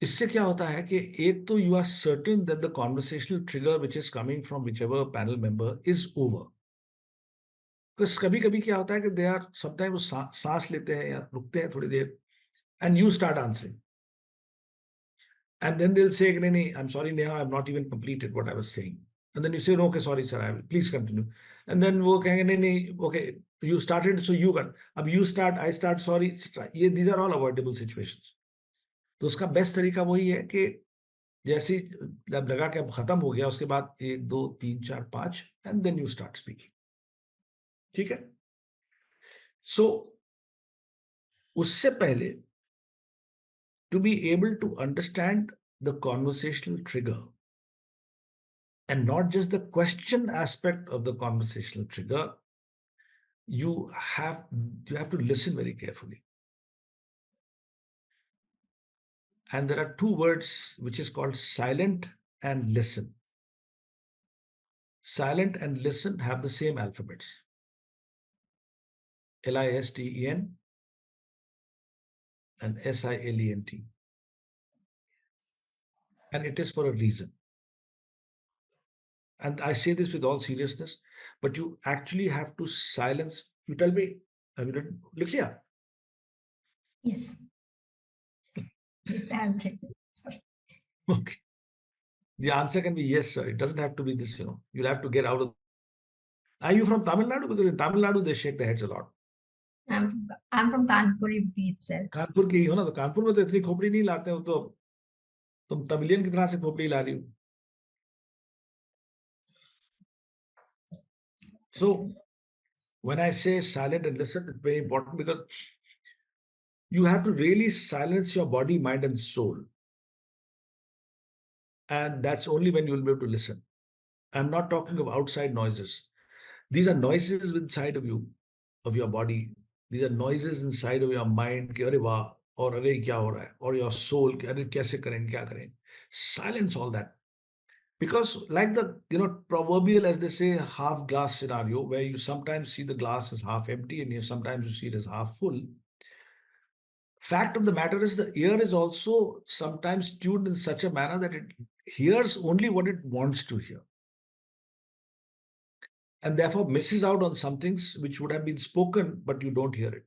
Speaker 2: इससे क्या होता है कि एक तो you are certain that the conversational trigger which is coming from whichever panel member is over. Because कभी कभी क्या होता है कि they are sometimes वो सांस लेते हैं या रुकते हैं थोड़ी देर and you start answering. And then they'll say, I'm sorry, Neha, I've not even completed what I was saying. And then you say, no, okay, sorry, sir, please continue. And then वो कहेंगे नहीं, okay, you started, so you got. अब you start, I start, sorry, etc. These are all avoidable situations. तो उसका best तरीका वही है कि जैसे जब लगा कि अब खत्म हो गया, उसके बाद 1, 2, 3, 4, 5 and then you start speaking. ठीक है. सो उससे पहले, to be able to understand the conversational trigger and not just the question aspect of the conversational trigger, you have to listen very carefully. And there are two words which is called silent and listen. Silent and listen have the same alphabets, LISTEN and SILENT, and it is for a reason. And I say this with all seriousness, but you actually have to silence. You tell me, have you written? लिख लिया?
Speaker 1: Yes. Yes, I have written. Sorry.
Speaker 2: Okay. The answer can be yes, sir. It doesn't have to be this, You'll have to get out of the box. Are you from Tamil Nadu? Because in Tamil Nadu, they shake their heads a lot.
Speaker 1: I'm from Kanpur, UP itself.
Speaker 2: Kanpur की ही हो ना, तो कानपुर में तो इतनी खोपड़ी नहीं लाते हो, तो तुम तमिलियन की तरह से खोपड़ी ला रही हो. So when I say silent and listen, it's very important because you have to really silence your body, mind, and soul. And that's only when you'll be able to listen. I'm not talking of outside noises. These are noises inside of you, of your body. These are noises inside of your mind. कि अरे वाह, और अरे क्या हो रहा है, or your soul कि अरे कैसे करें, क्या करें. Silence all that. Because like the proverbial, as they say, half glass scenario, where you sometimes see the glass as half empty and you sometimes you see it as half full. Fact of the matter is the ear is also sometimes tuned in such a manner that it hears only what it wants to hear, and therefore misses out on some things which would have been spoken, but you don't hear it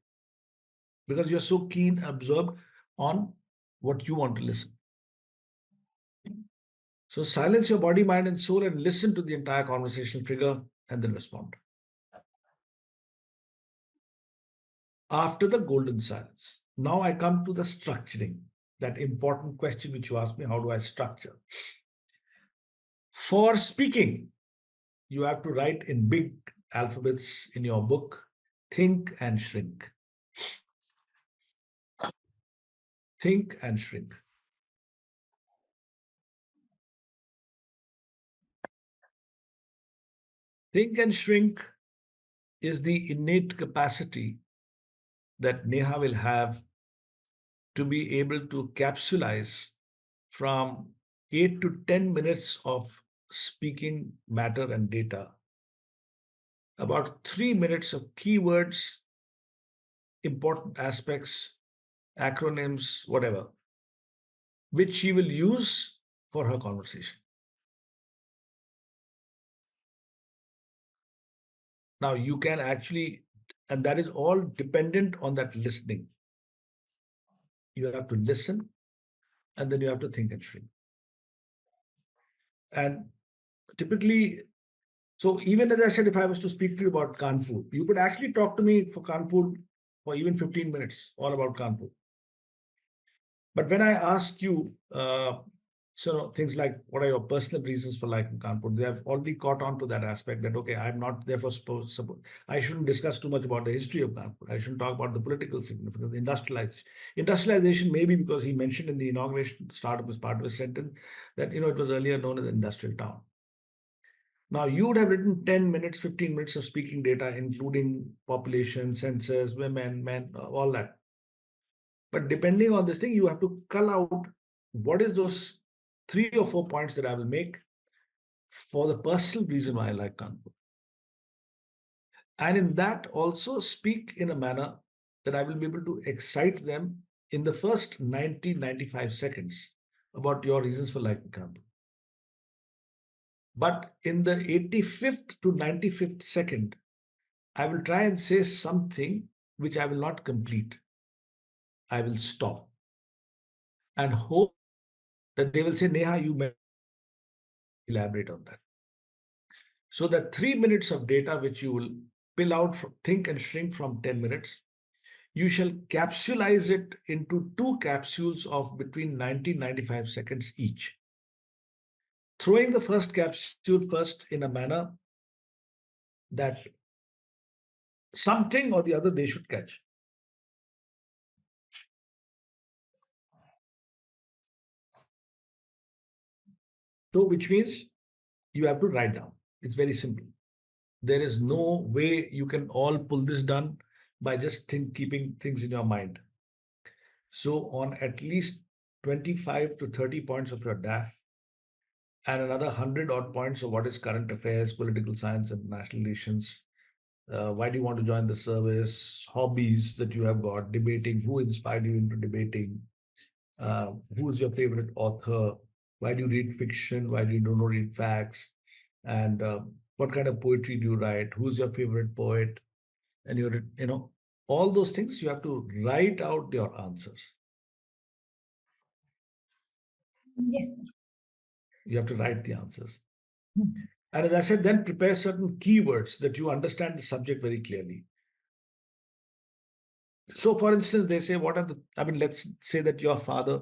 Speaker 2: because you're so keen, absorbed on what you want to listen. So silence your body, mind, and soul and listen to the entire conversation trigger and then respond. After the golden silence, now I come to the structuring, that important question which you asked me, how do I structure? For speaking, you have to write in big alphabets in your book, think and shrink. Think and shrink. Think and shrink is the innate capacity that Neha will have to be able to capsulize from 8 to 10 minutes of speaking matter and data, about 3 minutes of keywords, important aspects, acronyms, whatever, which she will use for her conversation. Now, you can actually, and that is all dependent on that listening. You have to listen and then you have to think and shrink. And typically, so even as I said, if I was to speak to you about Kanpur, you could actually talk to me for Kanpur for even 15 minutes, all about Kanpur. But when I ask you, so things like what are your personal reasons for liking Kanpur, they have already caught on to that aspect that, okay, I'm not there for support. I shouldn't discuss too much about the history of Kanpur. I shouldn't talk about the political significance, the industrialization. Industrialization, maybe because he mentioned in the inauguration start of his part of his sentence that, it was earlier known as an industrial town. Now, you would have written 10 minutes, 15 minutes of speaking data, including population, census, women, men, all that. But depending on this thing, you have to cull out what is those 3 or 4 points that I will make for the personal reason why I like Kanpur. And in that, also speak in a manner that I will be able to excite them in the first 90-95 seconds about your reasons for liking Kanpur. But in the 85th to 95th second, I will try and say something which I will not complete. I will stop and hope that they will say, Neha, you may elaborate on that. So that 3 minutes of data which you will pill out from think and shrink from 10 minutes, you shall capsulize it into 2 capsules of between 90-95 seconds each. Throwing the first capsule first in a manner that something or the other they should catch. So, which means you have to write down. It's very simple. There is no way you can all pull this done by just keeping things in your mind. So, on at least 25 to 30 points of your DAF and another 100 odd points of what is current affairs, political science, and national relations. Why do you want to join the service? Hobbies that you have got, debating, who inspired you into debating? Who is your favorite author? Why do you read fiction? Why do you don't read facts? And what kind of poetry do you write? Who's your favorite poet? And all those things you have to write out your answers.
Speaker 1: Yes, sir.
Speaker 2: You have to write the answers. And as I said, then prepare certain keywords that you understand the subject very clearly. So, for instance, they say, what are the, I mean, let's say that your father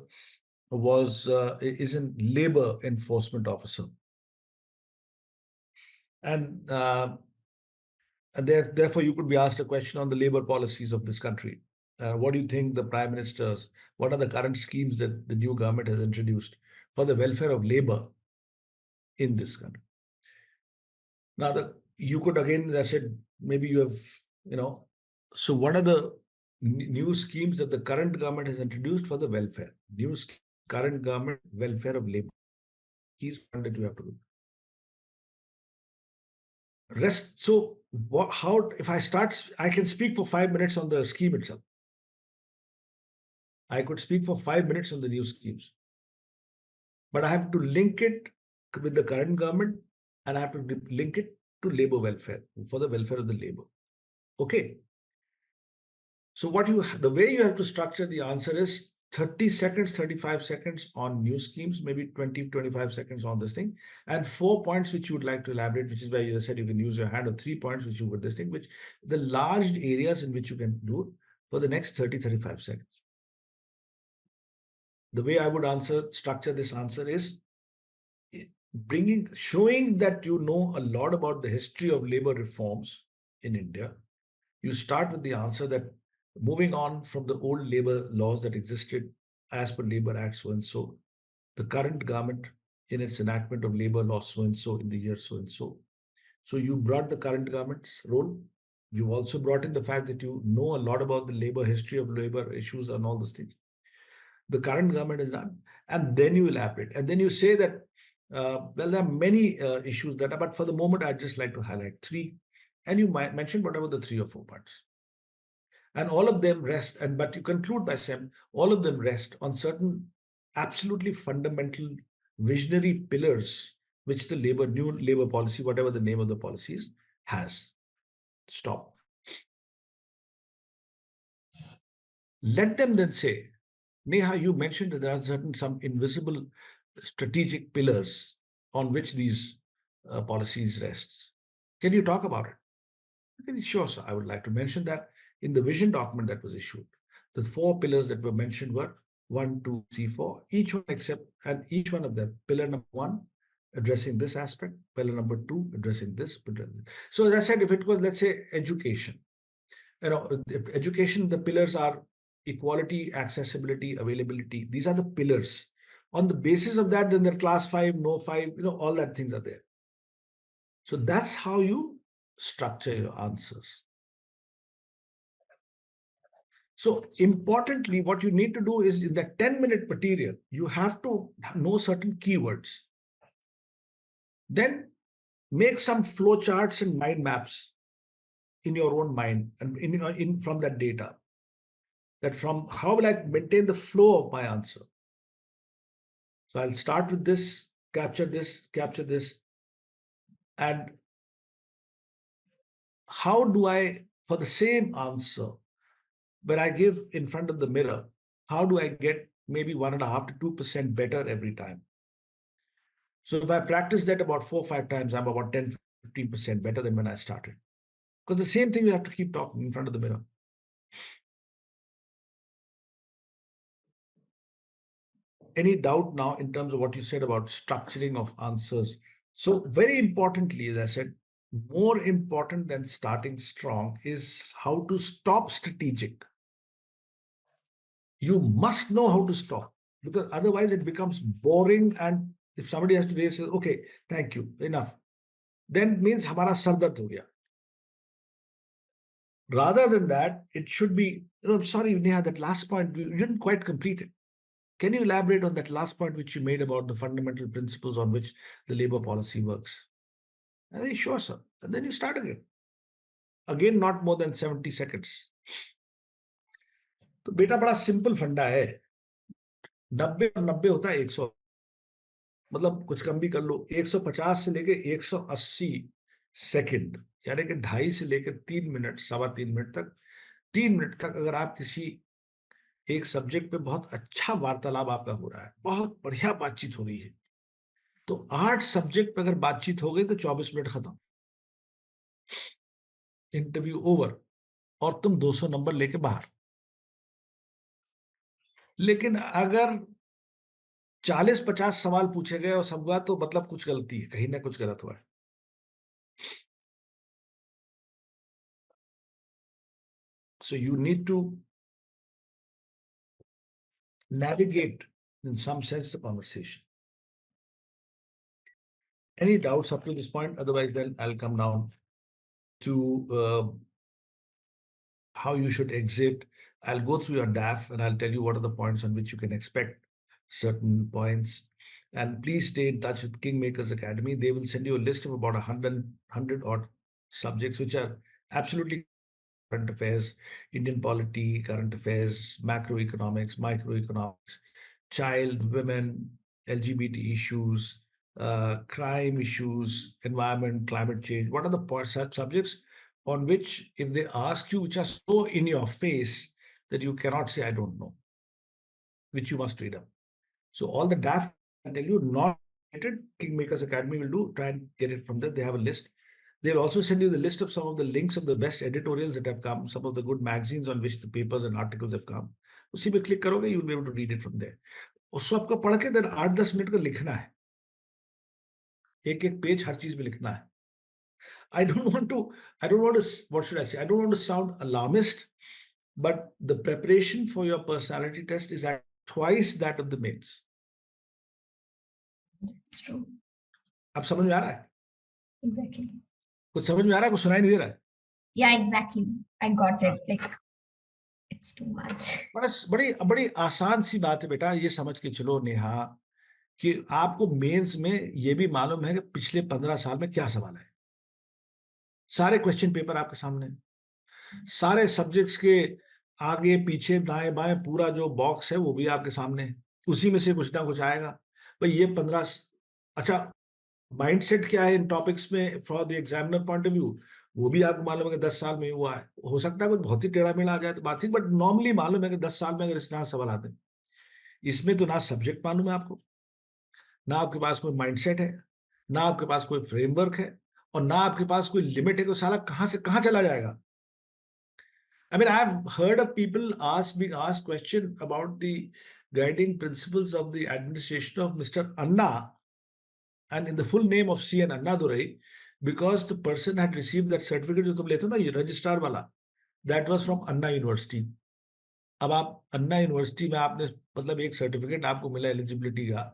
Speaker 2: is a labor enforcement officer. And therefore, you could be asked a question on the labor policies of this country. What do you think the prime ministers, what are the current schemes that the new government has introduced for the welfare of labor in this country? Now, you could again, as I said, maybe you have, you know, so what are the new schemes that the current government has introduced for the welfare? Current government welfare of labor. Keys one that you have to do. Rest. So, how, if I start, I can speak for 5 minutes on the scheme itself. I could speak for 5 minutes on the new schemes, but I have to link it with the current government and I have to link it to labor welfare for the welfare of the labor. Okay. So the way you have to structure the answer is 30 seconds, 35 seconds on new schemes, maybe 20, 25 seconds on this thing, and 4 points which you would like to elaborate, which is where you said you can use your hand, or 3 points which you would this thing, which the large areas in which you can do for the next 30, 35 seconds. The way I would structure this answer is showing that you know a lot about the history of labor reforms in India. You start with the answer that moving on from the old labor laws that existed as per Labor Act so and so, the current government in its enactment of labor law so and so in the year so and so. So you brought the current government's role. You also brought in the fact that you know a lot about the labor history of labor issues and all those things. The current government is done, and then you elaborate, and then you say that well, there are many issues that are, but for the moment, I'd just like to highlight three, and you might mention whatever the 3 or 4 points, and all of them rest. And but you conclude by saying all of them rest on certain absolutely fundamental visionary pillars which the new labor policy, whatever the name of the policies, has. Stop. Let them then say, Neha, you mentioned that there are some invisible strategic pillars on which these policies rests. Can you talk about it? Very sure, sir. I would like to mention that in the vision document that was issued, the 4 pillars that were mentioned were 1, 2, 3, 4. Each one except, and each one of them, pillar number 1, addressing this aspect, pillar number 2, addressing this. So as I said, if it was, let's say, education, education, the pillars are equality, accessibility, availability. These are the pillars. On the basis of that, then there class 5, no 5, all that things are there. So that's how you structure your answers. So importantly, what you need to do is in that 10-minute material, you have to know certain keywords. Then make some flow charts and mind maps in your own mind and from that data. That from how will I maintain the flow of my answer? So I'll start with this, capture this, and how do I, for the same answer, when I give in front of the mirror, how do I get maybe 1.5 to 2% better every time? So if I practice that about 4 or 5 times, I'm about 10, 15% better than when I started. Because the same thing you have to keep talking in front of the mirror. Any doubt now in terms of what you said about structuring of answers? So very importantly, as I said, more important than starting strong is how to stop strategic. You must know how to stop, because otherwise it becomes boring. And if somebody has to raise, okay, thank you, enough, then means hamara sar dard ho gaya. Rather than that, it should be, sorry, Neha, that last point, you didn't quite complete it. Can you elaborate on that last point which you made about the fundamental principles on which the labor policy works? I say, sure, sir. And then you start again. Again, not more than 70 seconds. तो बेटा बड़ा simple फंडा है. 90 और 90 होता है 100. मतलब कुछ कम भी कर लो. 150 से लेके 180 सेकंड, यानी कि 2.5 से लेकर 3 मिनट, 3.25 मिनट तक, 3 मिनट तक अगर आप किसी एक सब्जेक्ट पे बहुत अच्छा वार्तालाप आपका हो रहा है, बहुत बढ़िया बातचीत हो रही है, तो 8 सब्जेक्ट पे अगर बातचीत हो गई तो 24 मिनट खत्म, इंटरव्यू ओवर, और तुम 200 नंबर लेके बाहर। लेकिन अगर 40-50 सवाल पूछे गए और सब हुआ तो मतलब कुछ गलती है, कहीं ना कुछ गलत हुआ है। So you need to navigate in some sense the conversation. Any doubts up to this point? Otherwise, then I'll come down to how you should exit. I'll go through your DAF and I'll tell you what are the points on which you can expect certain points. And please stay in touch with KingMakers Academy. They will send you a list of about 100 odd subjects, which are absolutely current affairs, Indian polity, current affairs, macroeconomics, microeconomics, child, women, LGBT issues, crime issues, environment, climate change. What are the subjects on which, if they ask you, which are so in your face that you cannot say, I don't know, which you must read up. So all the draft, I tell you, not related, Kingmakers Academy will do, try and get it from there. They have a list. They'll also send you the list of some of the links of the best editorials that have come, some of the good magazines on which the papers and articles have come. उसी पे click करोगे, you'll be able to read it from there. उसको आपको पढ़ के then 8-10 minute का लिखना है, एक एक पेज हर चीज में लिखना है. I don't want to, what should I say? I don't want to sound alarmist, but the preparation for your personality test is at twice that of the mains.
Speaker 1: It's true.
Speaker 2: अब समझ में आ रहा है?
Speaker 1: Exactly.
Speaker 2: कुछ समझ में आ रहा है, कुछ सुनाई नहीं दे रहा है?
Speaker 1: Yeah, exactly. I got it. Like, it's too much.
Speaker 2: बस बड़ी बड़ी आसान सी बात है बेटा, ये समझ के चलो नेहा कि आपको मेंस में ये भी मालूम है कि पिछले 15 साल में क्या सवाल है. सारे क्वेश्चन पेपर आपके सामने, सारे सब्जेक्ट्स के आगे पीछे दाएं बाएं पूरा जो बॉक्स है वो भी आपके सामने, उसी में से कुछ ना कुछ आएगा. भाई ये 15, अच्छा, माइंडसेट क्या है इन टॉपिक्स में for the examiner point of view, वो भी आपको मालूम है कि 10 साल में हुआ है. हो सकता है कुछ बहुत ही टेढ़ा मेढ़ा आ जाए तो बात ठीक, बट नॉर्मली मालूम है कि 10 साल में अगर इस तरह सवाल आते हैं. इसमें तो ना सब्जेक्ट मालूम है आपको, ना आपके पास कोई माइंडसेट है, ना आपके पास कोई फ्रेमवर्क है, और ना आपके पास कोई लिमिट है कि साला कहां से कहां चला जाएगा. I mean, I've heard of people being asked question about the guiding principles of the administration of Mr. Anna, and in the full name of C. N. Annadurai, because the person had received that certificate जो तुम लेते हो ना, ये registrar वाला, that was from Anna University. अब आप अन्ना university में आपने मतलब एक सर्टिफिकेट आपको मिला एलिजिबिलिटी का,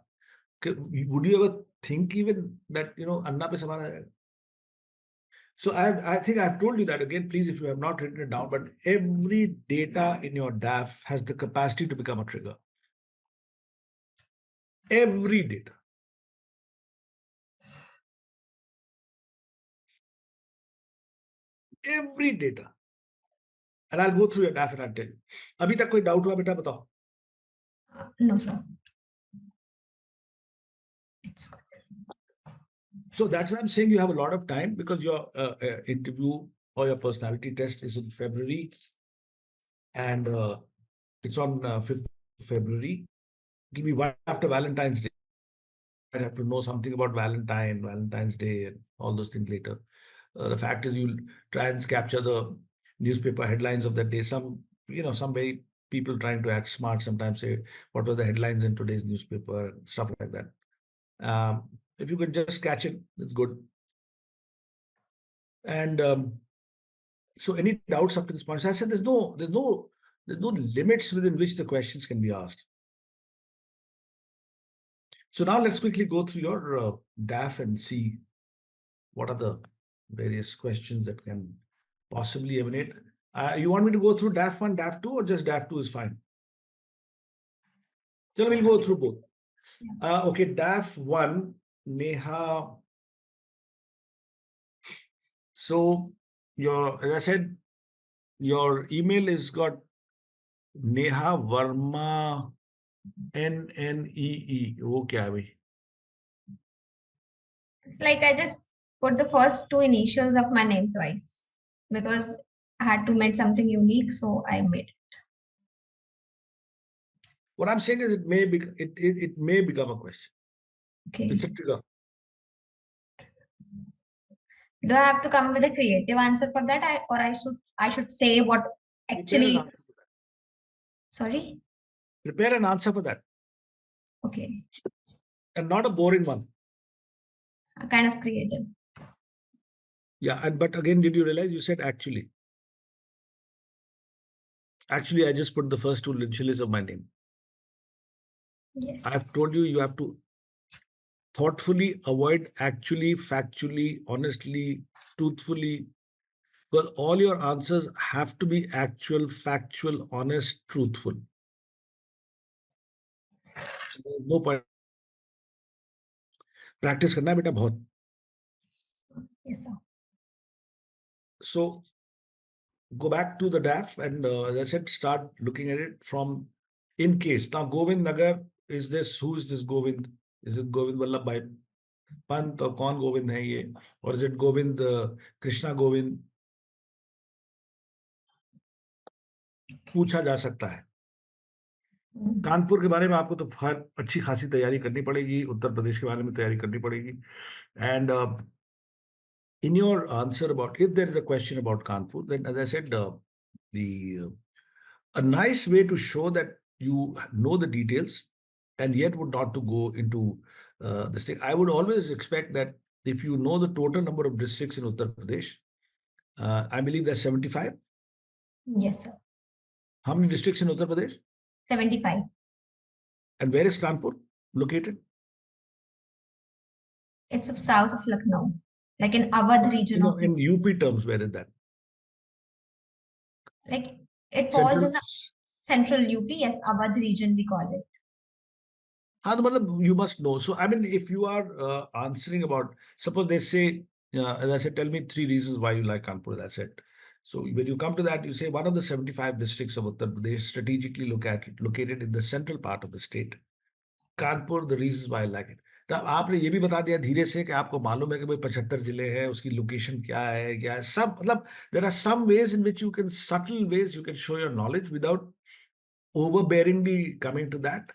Speaker 2: would you ever think even that अन्ना पे सवाल आएगा? So I think I've told you that again, please, if you have not written it down, but every data in your DAF has the capacity to become a trigger. Every data. Every data. And I'll go through your DAF and I'll tell you. अभी तक कोई doubt हुआ बेटा बताओ?
Speaker 1: No, sir. It's good.
Speaker 2: So that's why I'm saying you have a lot of time, because your interview or your personality test is in February, and it's on 5th of February. It'll be one after Valentine's Day. I have to know something about Valentine's Day, and all those things later. The fact is, you'll try and capture the newspaper headlines of that day. Some way people trying to act smart sometimes say, what were the headlines in today's newspaper, stuff like that. If you could just catch it, it's good. And so, any doubts up to this point? So I said, there's no limits within which the questions can be asked. So now let's quickly go through your DAF and see what are the various questions that can possibly emanate. You want me to go through DAF 1, DAF 2, or just DAF 2 is fine? So we'll go through both. Okay, DAF 1, Neha. So as I said, your email is got Neha Varma, NNEE. वो क्या है भाई?
Speaker 1: Like, I just put the first two initials of my name twice because I had to make something unique, so I made it.
Speaker 2: What I'm saying is it may become a question.
Speaker 1: Okay.
Speaker 2: It's a trigger.
Speaker 1: Do I have to come with a creative answer for that, or I should say what
Speaker 2: Prepare an
Speaker 1: actually?
Speaker 2: answer for that.
Speaker 1: Sorry.
Speaker 2: Prepare an answer for that,
Speaker 1: Okay.
Speaker 2: and not a boring one.
Speaker 1: A kind of creative.
Speaker 2: Yeah, and but again, did you realize you said actually? Actually, I just put the first two initials of my name. I have
Speaker 1: Yes.
Speaker 2: told you you have to thoughtfully avoid actually, factually, honestly, truthfully, because all your answers have to be actual, factual, honest, truthful. There's no point. Practice करना है बेटा बहुत.
Speaker 1: Yes, sir.
Speaker 2: So go back to the DAF and as I said, start looking at it from in case. Now, Govind Nagar is this, who is this Govind? Is it Govind Vallabh Bhai Pant or कौन गोविंद है ये? Or is it Govind Krishna Govind? पूछा जा सकता है.
Speaker 1: Mm.
Speaker 2: Kanpur के बारे में आपको तो अच्छी खासी तैयारी करनी पड़ेगी, उत्तर प्रदेश के बारे में तैयारी करनी पड़ेगी. And in your answer about if there is a question about Kanpur, then as I said, the a nice way to show that you know the details and yet would not to go into this thing. I would always expect that if you know the total number of districts in Uttar Pradesh, I believe there's 75.
Speaker 1: Yes, sir.
Speaker 2: How many districts in Uttar Pradesh?
Speaker 1: 75.
Speaker 2: And where is Kanpur located?
Speaker 1: It's south of Lucknow, like in Awadh region of
Speaker 2: In UP terms, where is that?
Speaker 1: like it falls
Speaker 2: Central.
Speaker 1: in the central UP. Yes, Awadh region we call it.
Speaker 2: हाँ तो मतलब you must know. So I mean, if you are answering about, suppose they say, as I said, tell me three reasons why you like Kanpur. That's it. So when you come to that, you say one of the 75 districts of Uttar Pradesh strategically located in the central part of the state. Kanpur, the reasons why I like it. तो आपने ये भी बता दिया धीरे से कि आपको मालूम है कि भाई 75 जिले हैं, उसकी लोकेशन क्या है सब मतलब there are some ways in which you can subtle ways you can show your knowledge without overbearingly coming to that,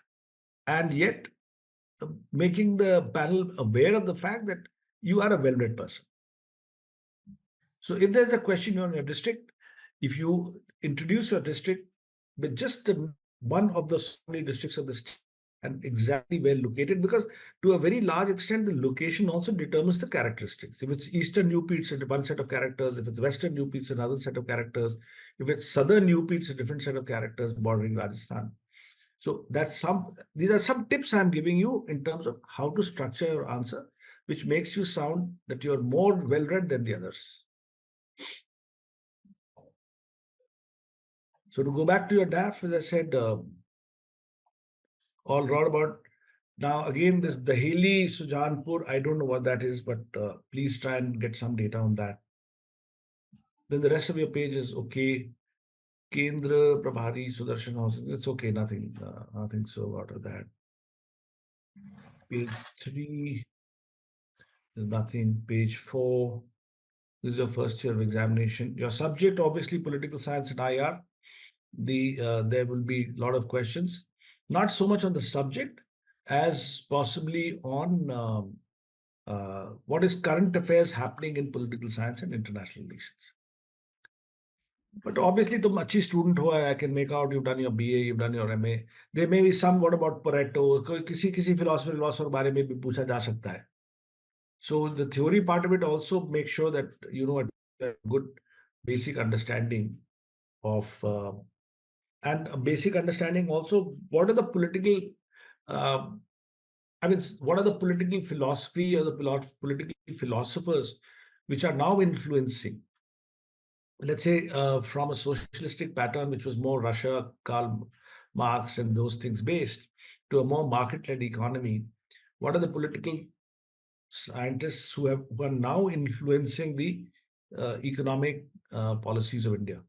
Speaker 2: and yet making the panel aware of the fact that you are a well-read person. So if there's a question on your district, if you introduce your district with just one of the so many districts of the state and exactly where located, because to a very large extent, the location also determines the characteristics. If it's Eastern UP, it's one set of characters. If it's Western UP, it's another set of characters. If it's Southern UP, it's a different set of characters bordering Rajasthan. So these are some tips I'm giving you in terms of how to structure your answer, which makes you sound that you're more well-read than the others. So to go back to your DAF, as I said, all right about now again this Daheli Sujanpur, I don't know what that is, but please try and get some data on that. Then the rest of your page is okay. Kendra Prabhari Sudarshan Housing, it's okay, nothing so out of that. Page 3, there's nothing. Page 4, this is your first year of examination. Your subject, obviously, political science and IR. There will be a lot of questions, not so much on the subject as possibly on what is current affairs happening in political science and international relations. But obviously, तुम अच्छी student हो, I can make out you've done your BA, you've done your MA. There may be some what about Pareto, किसी philosopher बारे में भी पूछा जा सकता है. So the theory part of it also makes sure that you know a good basic understanding of and a basic understanding also what are the political uh, I mean what are the political philosophy or the political philosophers which are now influencing, let's say from a socialistic pattern which was more Russia, Karl Marx and those things based to a more market-led economy. What are the political scientists who are now influencing the economic policies of India?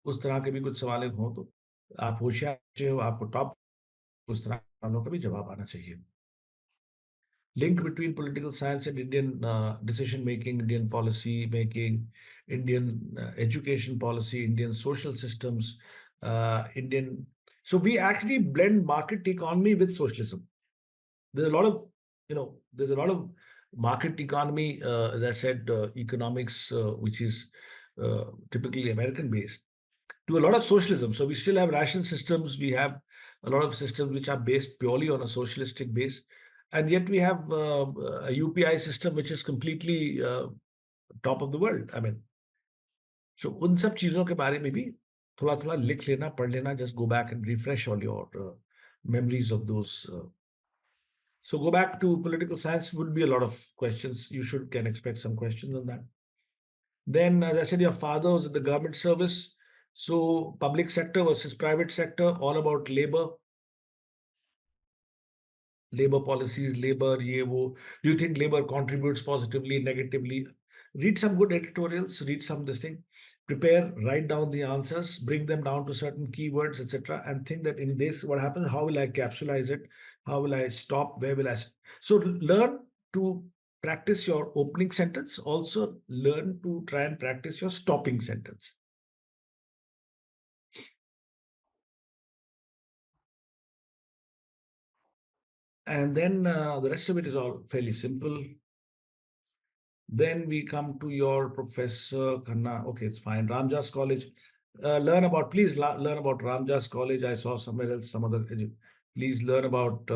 Speaker 2: उस तरह के भी कुछ सवाल हो तो आप होशियार बच्चे हो, आपको टॉप उस तरह के सवालों का भी जवाब आना चाहिए. Link between political science and Indian decision making, Indian policy making, Indian education policy, Indian social systems, Indian. So we actually blend market economy with socialism. There's a lot of there's a lot of market economy, as I said, economics, which is typically American based, to a lot of socialism. So we still have ration systems. We have a lot of systems which are based purely on a socialistic base. And yet we have a UPI system which is completely top of the world. I mean, so उन सब चीजों के बारे में भी थोड़ा थोड़ा लिख लेना, पढ़ लेना, just go back and refresh all your memories of those. So go back to political science would be a lot of questions. You should can expect some questions on that. Then, as I said, your father was in the government service. So public sector versus private sector, all about labor, labor policies, labor, ye wo. Do you think labor contributes positively, negatively? Read some good editorials, read some this thing, prepare, write down the answers, bring them down to certain keywords, etc., and think that in this, what happens? How will I capsulize it? How will I stop? Where will I? So learn to practice your opening sentence. Also learn to try and practice your stopping sentence. And then the rest of it is all fairly simple. Then we come to your Professor Khanna. Okay, it's fine. Ramjas College. Please learn about Ramjas College. I saw somewhere else, some other. Please learn about.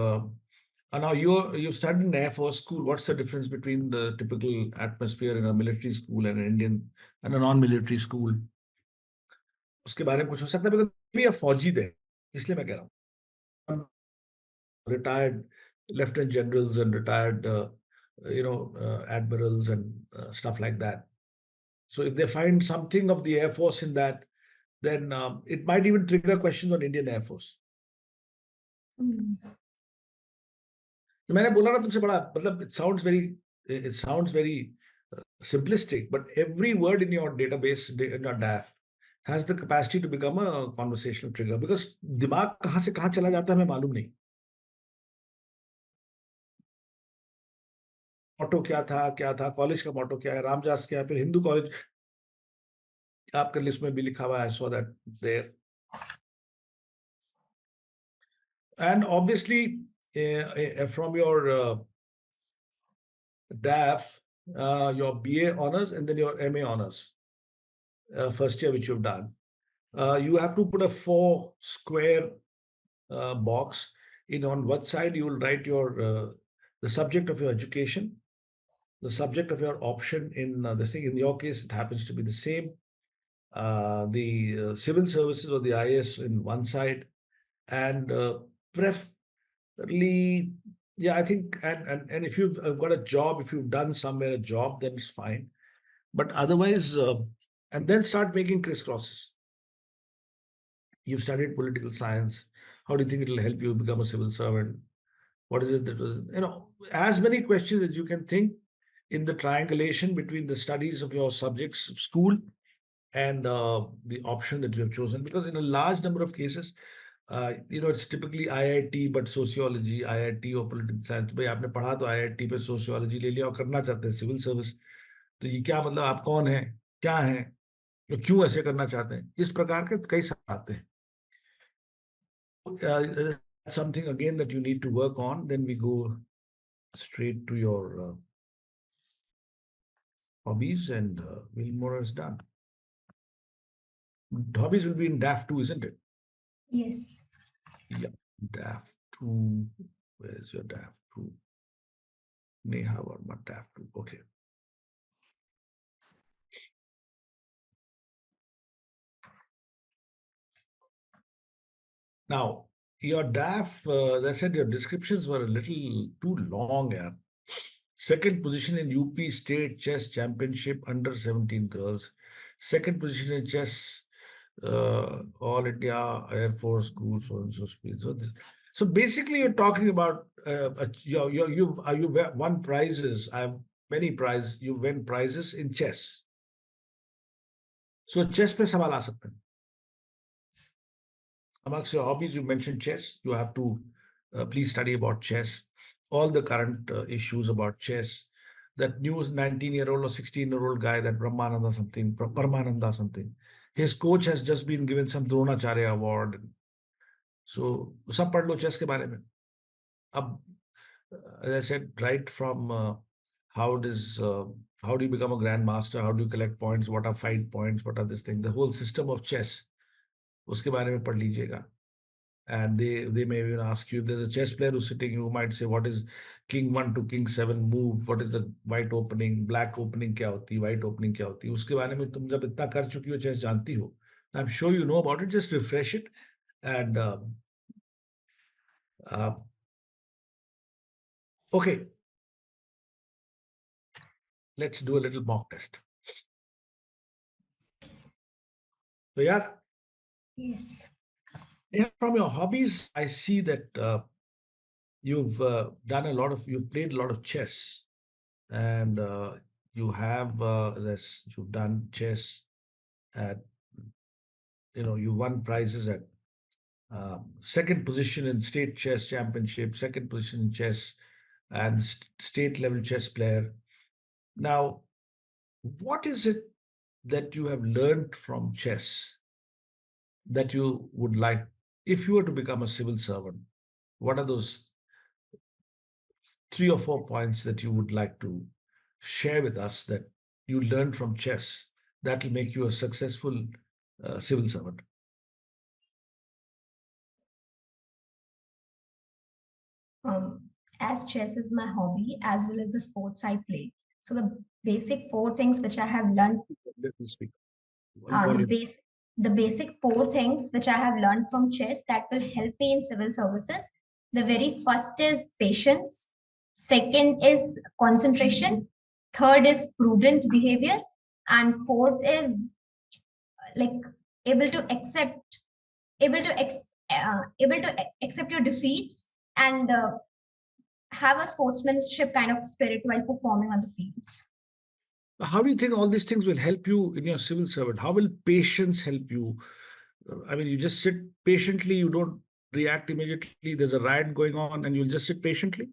Speaker 2: Now you studied in Air Force School. What's the difference between the typical atmosphere in a military school and an Indian and a non-military school? उसके बारे में कुछ हो सकता है because भी a फौजी थे इसलिए मैं कह रहा हूँ retired lieutenant generals and retired admirals and stuff like that. So if they find something of the Air Force in that, then it might even trigger questions on Indian Air Force. मैंने बोला ना तुमसे बड़ा मतलब it sounds very simplistic, but every word in your database in your DAF has the capacity to become a conversational trigger because दिमाग कहाँ से कहाँ चला जाता है हमें मालूम नहीं. मोटो क्या था कॉलेज का मोटो क्या है रामजास क्या है फिर हिंदू कॉलेज आपके लिस्ट में भी लिखा हुआ है I saw that there and obviously from your DAF your BA honors and then your MA honors first year which you've done you have to put a 4 square box in on one side you will write your the subject of your education, the subject of your option in this thing. In your case, it happens to be the same. The civil services or the IAS in one side, and preferably, yeah, I think, and if you've got a job, if you've done somewhere a job, then it's fine. But otherwise, and then start making crisscrosses. You've studied political science. How do you think it'll help you become a civil servant? What is it that was, as many questions as you can think in the triangulation between the studies of your subjects of school and the option that you have chosen. Because in a large number of cases, it's typically IIT, but sociology, IIT or political science. भाई आपने पढ़ा तो IIT पे sociology ले लिया और करना चाहते हैं civil service. तो ये क्या मतलब आप कौन हैं, क्या हैं, तो क्यों ऐसे करना चाहते हैं, इस प्रकार के कई सवाल आते हैं. Something again that you need to work on. Then we go straight to your hobbies and we'll more or less done. Hobbies will be in DAF 2, isn't it?
Speaker 1: Yes.
Speaker 2: Yeah, DAF 2. Where is your DAF 2? Neha Varma, DAF 2. Okay. Now, your DAF, as I said, your descriptions were a little too long. Yeah. Second position in UP State Chess Championship under 17 girls. Second position in chess All India Air Force School, so and so speed. So basically, you're talking about you've won prizes. I have many prizes. You win prizes in chess. So chess पे सवाल आ सकते हैं. Amongst your hobbies, you mentioned chess. You have to please study about chess. All the current issues about chess. That news 19-year-old or 16-year-old guy, that Paramananda something. His coach has just been given some Dronacharya award. So सब पढ़ लो chess के बारे में. अब as I said, right from how does how do you become a grandmaster? How do you collect points? What are fight points? What are this thing? The whole system of chess. उसके बारे में पढ़ लीजिएगा. And they may even ask you if there's a chess player who's sitting, you might say, what is king 1 to king 7 move? What is the white opening? Black opening क्या होती है? White opening क्या होती है? उसके बारे में तुम जब इतना कर चुकी हो, chess जानती हो. I'm sure you know about it. Just refresh it and uh, okay, let's do a little mock test. So yeah,
Speaker 1: Yes.
Speaker 2: yeah, from your hobbies, I see that you've you've played a lot of chess, and you have this, you've done chess at, you won prizes at second position in state chess championship, second position in chess, and state level chess player. Now, what is it that you have learned from chess that you would like, if you were to become a civil servant? What are those three or four points that you would like to share with us that you learned from chess that will make you a successful civil servant?
Speaker 1: Um, as chess is my hobby as well as the sports I play. So the basic four things which I have learned,
Speaker 2: Let me speak.
Speaker 1: uh, the
Speaker 2: Volume.
Speaker 1: base, the basic four things which I have learned from chess that will help me in civil services. The very first is patience. Second is concentration. Third is prudent behavior, and fourth is like able to accept, able to accept your defeats and have a sportsmanship kind of spirit while performing on the fields.
Speaker 2: How do you think all these things will help you in your civil servant? How will patience help you? I mean, you just sit patiently, you don't react immediately. There's a riot going on, and you'll just sit patiently.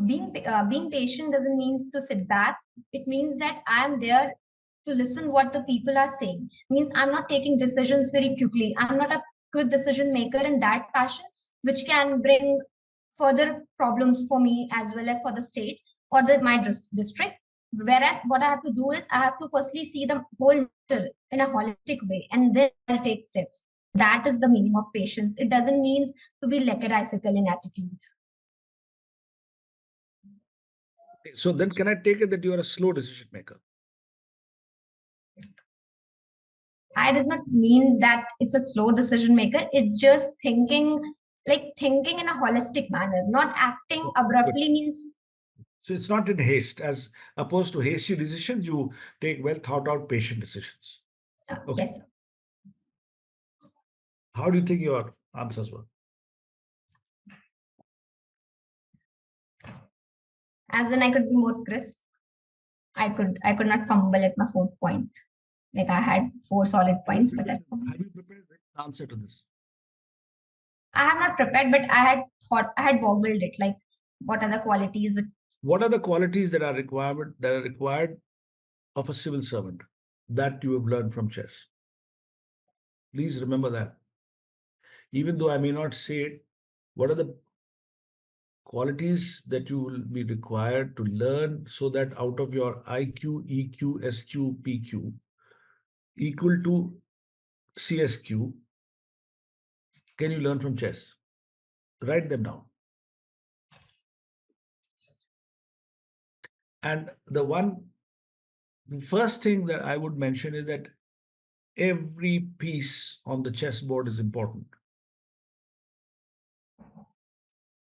Speaker 1: Being patient doesn't mean to sit back. It means that I am there to listen what the people are saying. Means I'm not taking decisions very quickly. I'm not a quick decision maker in that fashion, which can bring further problems for me as well as for the state or my district. Whereas what I have to do is I have to firstly see the whole matter in a holistic way, and then I'll take steps. That is the meaning of patience. It doesn't mean to be lackadaisical in attitude.
Speaker 2: So then, can I take it that you are a slow decision maker?
Speaker 1: I did not mean that it's a slow decision maker. It's just thinking in a holistic manner, not acting
Speaker 2: Okay, good.
Speaker 1: abruptly means.
Speaker 2: So it's not in haste, as opposed to hasty decisions. You take well thought out, patient decisions. Okay.
Speaker 1: Yes,
Speaker 2: How do you think your answers were?
Speaker 1: as in I could be more crisp. I could not fumble at my fourth point. Like I had four solid
Speaker 2: Have you
Speaker 1: points, but
Speaker 2: prepared? Have you prepared the answer to this?
Speaker 1: I have not prepared, but I had boggled it. Like what are the qualities with
Speaker 2: What are the qualities that are required of a civil servant that you have learned from chess? Please remember that. Even though I may not say it, what are the qualities that you will be required to learn so that out of your IQ, EQ, SQ, PQ equal to CSQ, can you learn from chess? Write them down. And the first thing that I would mention is that every piece on the chessboard is important,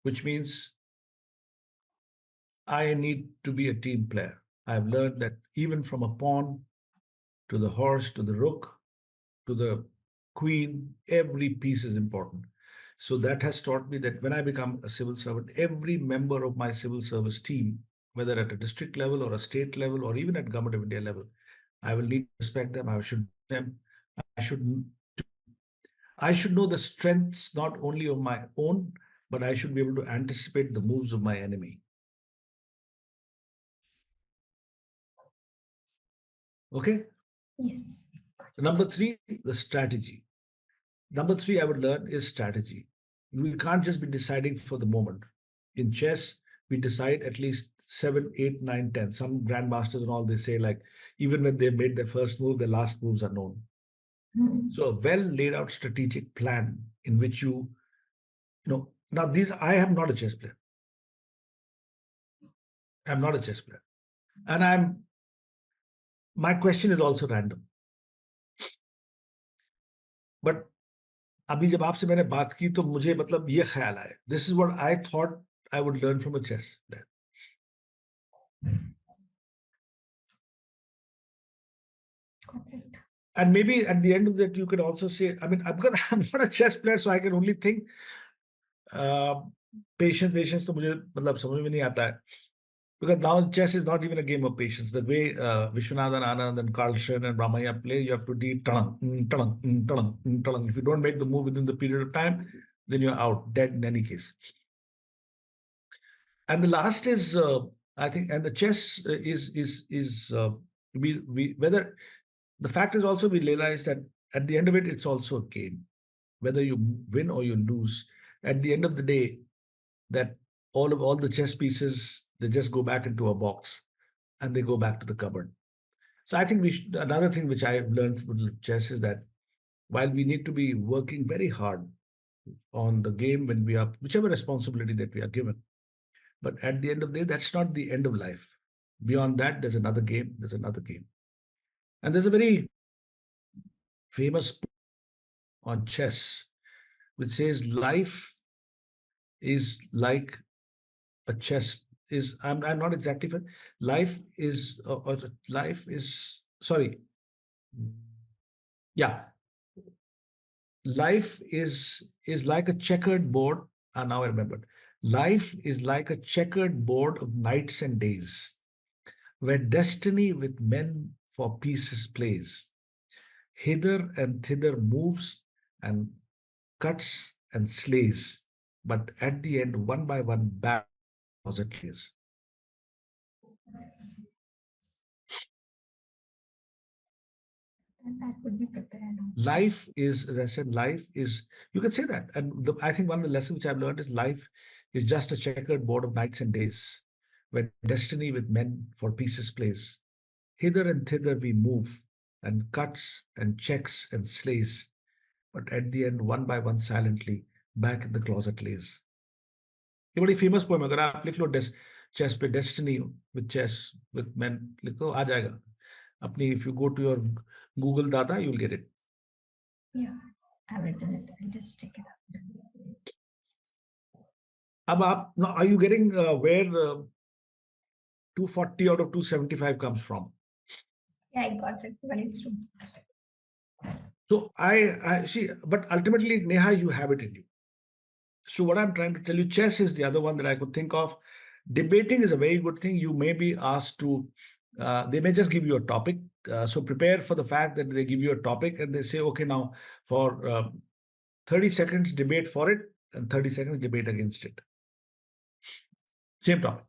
Speaker 2: which means I need to be a team player. I've learned that even from a pawn to the horse to the rook to the queen, every piece is important. So that has taught me that when I become a civil servant, every member of my civil service team, whether at a district level or a state level or even at Government of India level, I will need to respect them. I should them. I should I should know the strengths not only of my own, but I should be able to anticipate the moves of my enemy. Okay.
Speaker 1: yes.
Speaker 2: Number three, the strategy. Number three, I would learn is strategy. we can't just be deciding for the moment. In chess, we decide at least 7, 8, 9, 10. Some grandmasters and all, they say like even when they made their first move, their last moves are known.
Speaker 1: Hmm.
Speaker 2: So a well laid out strategic plan in which now these I am not a chess player. I'm not a chess player. And my question is also random. But अभी जब आपसे मैंने बात की तो मुझे मतलब ये ख्याल आया. This is what I thought I would learn from a chess player.
Speaker 1: Correct.
Speaker 2: And maybe at the end of that, you could also say, I mean, because I'm not a chess player, so I can only think. Uh, patience तो मुझे मतलब समझ में नहीं आता है. Because now chess is not even a game of patience. The way Vishwanathan Anand and Carlsen and Ramaya play, you have to do talang, talang, talang, talang. If you don't make the move within the period of time, then you're out, dead in any case. And the last is, I think, and the chess is we whether the fact is also we realize that at the end of it, it's also a game. Whether you win or you lose, at the end of the day, that all the chess pieces they just go back into a box and they go back to the cupboard. So I think another thing which I have learned from chess is that while we need to be working very hard on the game when we are whichever responsibility that we are given, but at the end of the day, that's not the end of life. Beyond that, there's another game. There's another game, and there's a very famous on chess which says life is like a chess is I'm not exactly sure. Life is or life is sorry. Yeah, life is like a checkered board. And now I remembered. Life is like a checkered board of nights and days, where destiny with men for pieces plays. Hither and thither moves and cuts and slays, but at the end, one by one, back as it is.
Speaker 1: And that would be prepared also.
Speaker 2: Life is, as I said, life is, you can say that. And I think one of the lessons which I've learned is life is just a checkered board of nights and days, where destiny with men for pieces plays. Hither and thither we move, and cuts and checks and slays, but at the end, one by one, silently, back in the closet lays. ये बड़ी famous poem अगर आप लिख लो chess पे destiny with chess with man लिख दो आ जाएगा अपनी if you go to your Google data you will get it.
Speaker 1: Yeah, I've written it. I'll just check it out.
Speaker 2: अब आप are you getting where 240 out of 275 comes from?
Speaker 1: Yeah, I got it. But it's true.
Speaker 2: So I see, but ultimately, Neha, you have it in you. So what I'm trying to tell you, chess is the other one that I could think of. Debating is a very good thing. You may be asked to, they may just give you a topic. So prepare for the fact that they give you a topic and they say, okay, now for 30 seconds debate for it and 30 seconds debate against it. Same topic.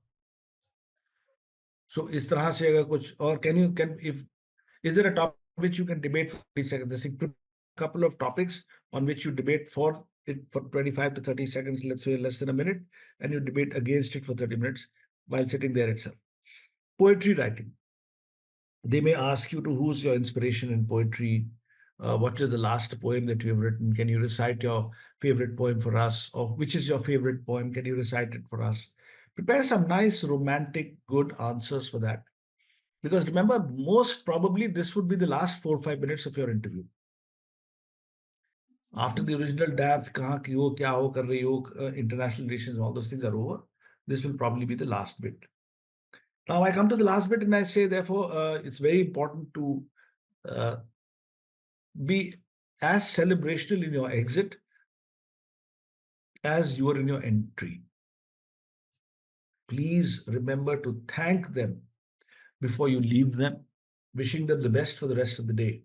Speaker 2: So इस तरह से अगर कुछ और can if is there a topic which you can debate for 30 seconds? There's a couple of topics on which you debate for it for 25 to 30 seconds, let's say less than a minute, and you debate against it for 30 minutes while sitting there itself. Poetry writing. They may ask you to who's your inspiration in poetry. What is the last poem that you have written? Can you recite your favorite poem for us? Or which is your favorite poem? Can you recite it for us? Prepare some nice, romantic, good answers for that. Because remember, most probably this would be the last 4 or 5 minutes of your interview. After the original draft, kahan ki ho, kya ho, kar rahi ho, international relations, all those things are over. This will probably be the last bit. Now I come to the last bit and I say, therefore, it's very important to uh, be as celebrational in your exit as you are in your entry. Please remember to thank them before you leave them, wishing them the best for the rest of the day.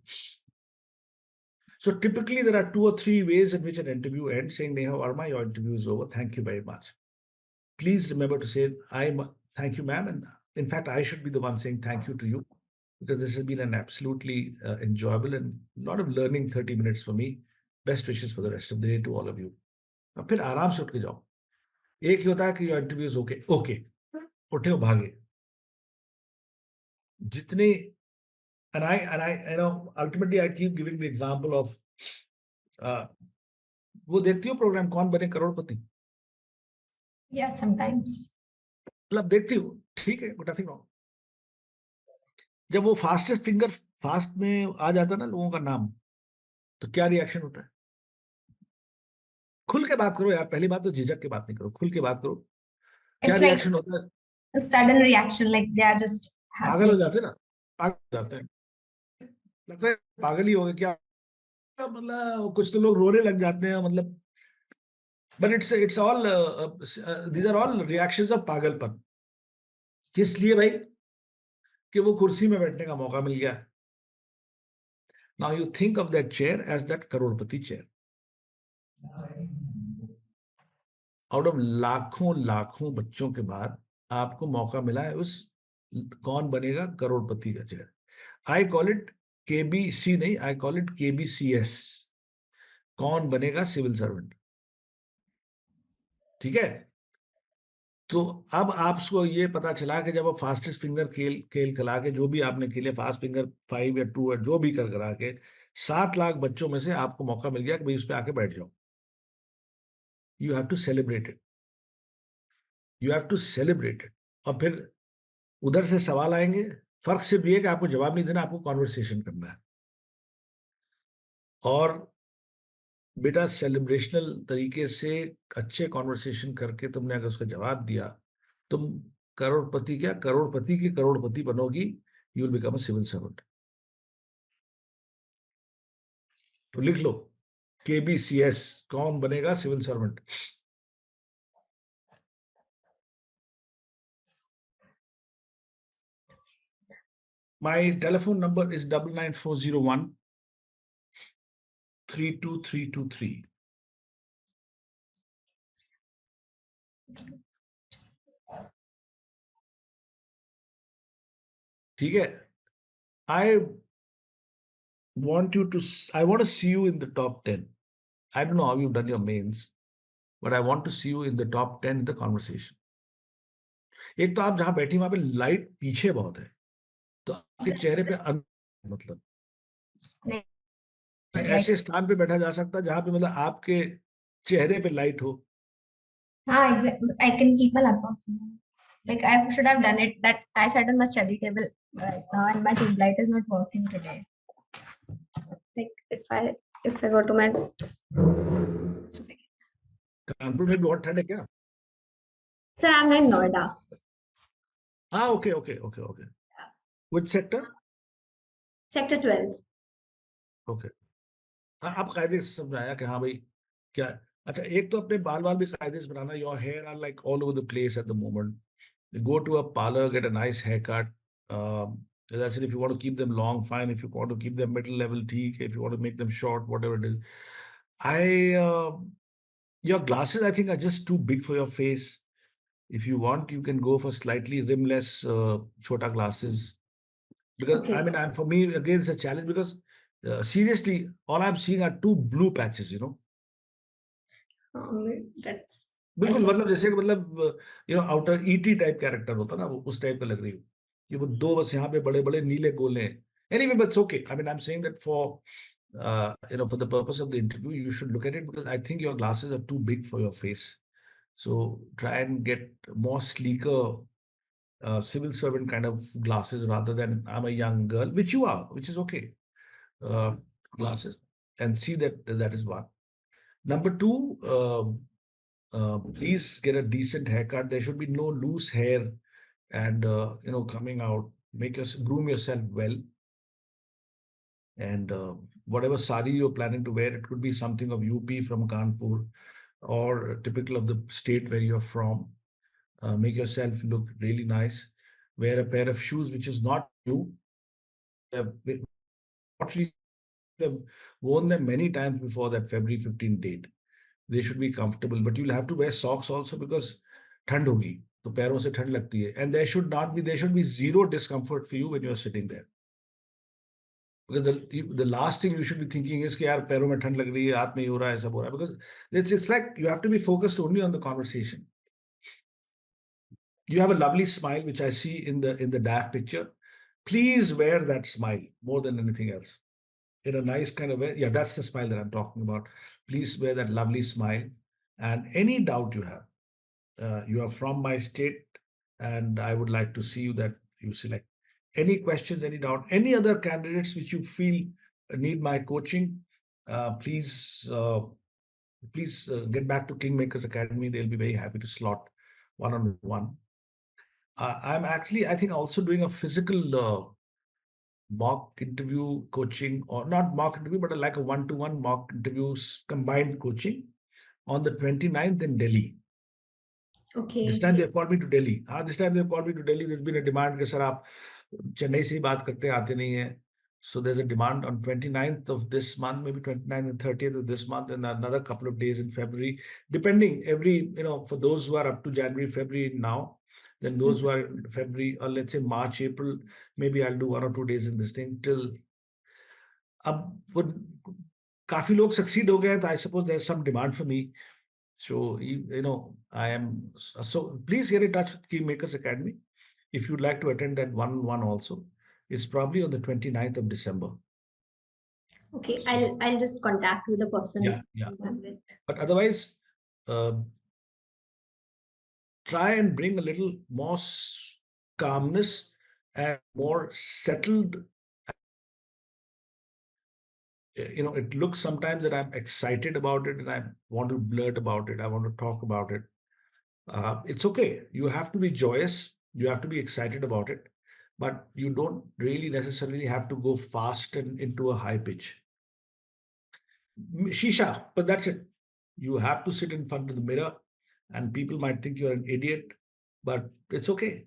Speaker 2: So typically there are 2 or 3 ways in which an interview ends, saying, Neha Varma, your interview is over. Thank you very much. Please remember to say, thank you, ma'am. And in fact, I should be the one saying thank you to you because this has been an absolutely enjoyable and a lot of learning 30 minutes for me. Best wishes for the rest of the day to all of you. और फिर आराम से उठ के जाओ। एक ही होता है कि your interview is okay, okay, उठे हो भागे। जितने and I you know ultimately I keep giving the example of वो देखती हो प्रोग्राम कौन बने करोड़पति?
Speaker 1: Yeah, sometimes.
Speaker 2: मतलब देखती हो, ठीक है, गुड नथिंग रॉन्ग। जब वो फास्टेस्ट फिंगर फास्ट में आ जाता है ना लोगों का नाम, तो क्या रिएक्शन होता है? खुल के बात करो यार, पहली बात तो झिझक के बात नहीं करो, खुल के बात करो। क्या
Speaker 1: It's like
Speaker 2: रिएक्शन होता है?
Speaker 1: a sudden reaction, like they are just
Speaker 2: पागल हो
Speaker 1: happy.
Speaker 2: जाते हैं ना, पागल हो जाते हैं, लगता है पागल ही हो गए क्या, मतलब कुछ तो लोग रोने लग जाते हैं, मतलब but it's all these are all reactions of पागलपन। किस लिए भाई? कि वो कुर्सी में बैठने का मौका मिल गया। Now you think of that chair as that करोड़पति चेयर। आउट ऑफ लाखों लाखों बच्चों के बाद आपको मौका मिला है उस कौन बनेगा करोड़पति का chair. I call it KBC नहीं, आई कॉल इट केबीसीएस, कौन बनेगा सिविल सर्वेंट। ठीक है? तो अब आपको ये पता चला कि जब वो फास्टेस्ट फिंगर खेल खेल खिला के जो भी आपने खेले, फास्ट फिंगर 5 या 2 या जो भी कर करा के 7 लाख बच्चों में से आपको मौका मिल गया कि भाई उस पर आके बैठ जाओ। You have to celebrate it, you have to celebrate it. और फिर उधर से सवाल आएंगे, फर्क सिर्फ ये कि आपको जवाब नहीं देना, आपको कॉन्वर्सेशन करना है। और बेटा सेलिब्रेशनल तरीके से अच्छे कॉन्वर्सेशन करके तुमने अगर उसका जवाब दिया, तुम करोड़पति क्या, करोड़पति की करोड़पति बनोगी। You will become a civil servant. तो लिख लो केबीसीएस, कौन बनेगा civil servant. My telephone number is 9940132323। ठीक है? आई want you to I want to see you in the top 10. I don't know how you've done your mains, but I want to see you in the top 10 in the conversation. एक तो आप जहां बैठी वहां पे light पीछे बहुत है, तो आपके चेहरे पे मतलब
Speaker 1: Like,
Speaker 2: ऐसे
Speaker 1: like,
Speaker 2: स्थान पे बैठा जा सकता है जहां पे मतलब आपके चेहरे पे लाइट हो।
Speaker 1: exactly. I can keep my laptop. Like I should have done it. That I sat on my study table right now, and my tube light is not working today. Like if I go to my just a second.
Speaker 2: Kanpur में भी बहुत ठंड है क्या?
Speaker 1: Sir, I'm in Noida,
Speaker 2: हाँ, okay okay okay okay. Which sector?
Speaker 1: sector 12.
Speaker 2: Okay. हाँ, आप कायदे से समझाया कि हाँ भाई क्या। अच्छा, एक तो अपने बाल बाल भी कायदे से बनाना। Your hair are like all over the place at the moment. Go to a parlor, get a nice haircut. As I said, if you want to keep them long, fine. If you want to keep them middle level, teak. If you want to make them short, whatever it is. I, your glasses, I think, are just too big for your face. If you want, you can go for slightly rimless, chota glasses. Because I
Speaker 1: Okay.
Speaker 2: mean, for me, again, it's a challenge because seriously, all I'm seeing are two blue patches.
Speaker 1: That's
Speaker 2: बिल्कुल,
Speaker 1: okay.
Speaker 2: मतलब जैसे कि मतलब outer ET type character होता ना, वो उस type का लग रही है। ये वो दो बस यहाँ पे बड़े बड़े नीले गोले हैं। Anyway, but it's okay. I mean, I am saying that for the purpose of the interview you should look at it, because I think your glasses are too big for your face. So try and get more sleeker civil servant kind of glasses rather than I'm a young girl, which you are, which is okay. uh, Glasses, and see that that is one. Number two, please get a decent haircut. There should be no loose hair and coming out. Groom yourself well, and whatever sari you're planning to wear, it could be something of UP from Kanpur or typical of the state where you're from. Make yourself look really nice. Wear a pair of shoes which is not new. Not recent, have worn them many times before that February 15th date. They should be comfortable, but you'll have to wear socks also because ठंड होगी तो पैरों से ठंड लगती है, and there should be zero discomfort for you when you're sitting there. because the last thing you should be thinking is कि यार पैरों में ठंड लग रही है, हाथ में ये हो रहा है, सब हो रहा है, because it's like you have to be focused only on the conversation. You have a lovely smile, which I see in the DAF picture. Please wear that smile more than anything else. In a nice kind of way. Yeah, that's the smile that I'm talking about. Please wear that lovely smile. And any doubt you are from my state, and I would like to see you that you select. Any questions, any doubt, any other candidates which you feel need my coaching, please get back to Kingmakers Academy. They'll be very happy to slot one-on-one. I'm actually, I think, also doing a physical mock interview coaching, or not mock interview, but like a one-to-one mock interviews combined coaching on the 29th in Delhi. This
Speaker 1: Okay.
Speaker 2: time they've called me to Delhi. This time they've called me to Delhi. There's been a demand कि sir आप चेन्नई से ही बात करते आते नहीं हैं. So there's a demand on 29th of this month, maybe 29th and 30th of this month, and another couple of days in February, depending for those who are up to January, February now, then those who are in February, or let's say March, April, maybe I'll do 1 or 2 days in this thing till अब वो काफी लोग succeed हो गए, तो I suppose there's some demand for me. So, I am. So, please get in touch with Kingmakers Academy if you'd like to attend that one also. It's probably on the 29th of December.
Speaker 1: Okay.
Speaker 2: So,
Speaker 1: I'll just contact with the
Speaker 2: yeah,
Speaker 1: person
Speaker 2: yeah.
Speaker 1: I'm with.
Speaker 2: But otherwise, uh, try and bring a little more calmness and more settled. It looks sometimes that I'm excited about it and I want to blurt about it. I want to talk about it. It's okay. You have to be joyous. You have to be excited about it, but you don't really necessarily have to go fast and into a high pitch. Shisha, but that's it. You have to sit in front of the mirror, and people might think you're an idiot, but it's okay.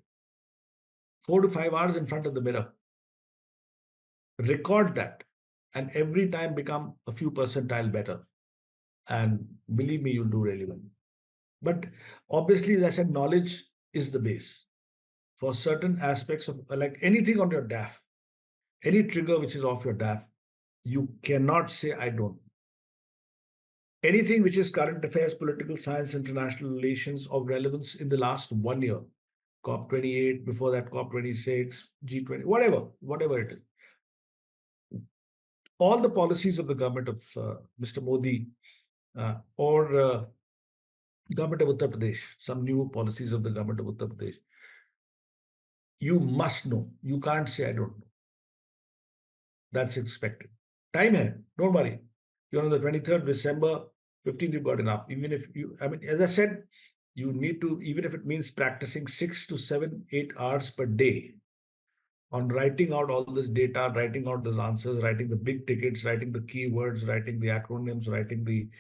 Speaker 2: 4 to 5 hours in front of the mirror. Record that, and every time become a few percentile better. And believe me, you'll do really well. But obviously, as I said, knowledge is the base. For certain aspects of like anything on your DAF, any trigger which is off your DAF, you cannot say, I don't. Anything which is current affairs, political science, international relations of relevance in the last 1 year, COP28, before that COP26, G20, whatever it is. All the policies of the government of Mr. Modi or government of Uttar Pradesh, some new policies of the government of Uttar Pradesh, you must know. You can't say, I don't know. That's expected. Time hai, don't worry. You're on the 23rd December, 15th, you've got enough. Even if as I said, you need to, even if it means practicing 6 to 7, 8 hours per day on writing out all this data, writing out these answers, writing the big tickets, writing the keywords, writing the acronyms, writing the,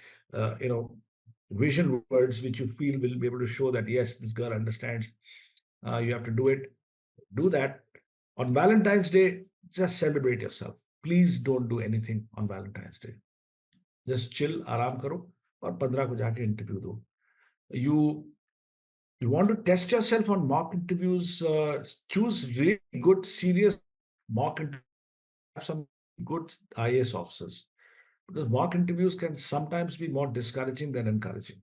Speaker 2: vision words which you feel will be able to show that, yes, this girl understands. You have to do it. Do that. On Valentine's Day, just celebrate yourself. Please don't do anything on Valentine's Day. Just chill, आराम करो और 15 को जाके interview दो. You want to test yourself on mock interviews. Choose really good, serious mock interviews. Have some good IAS officers, because mock interviews can sometimes be more discouraging than encouraging.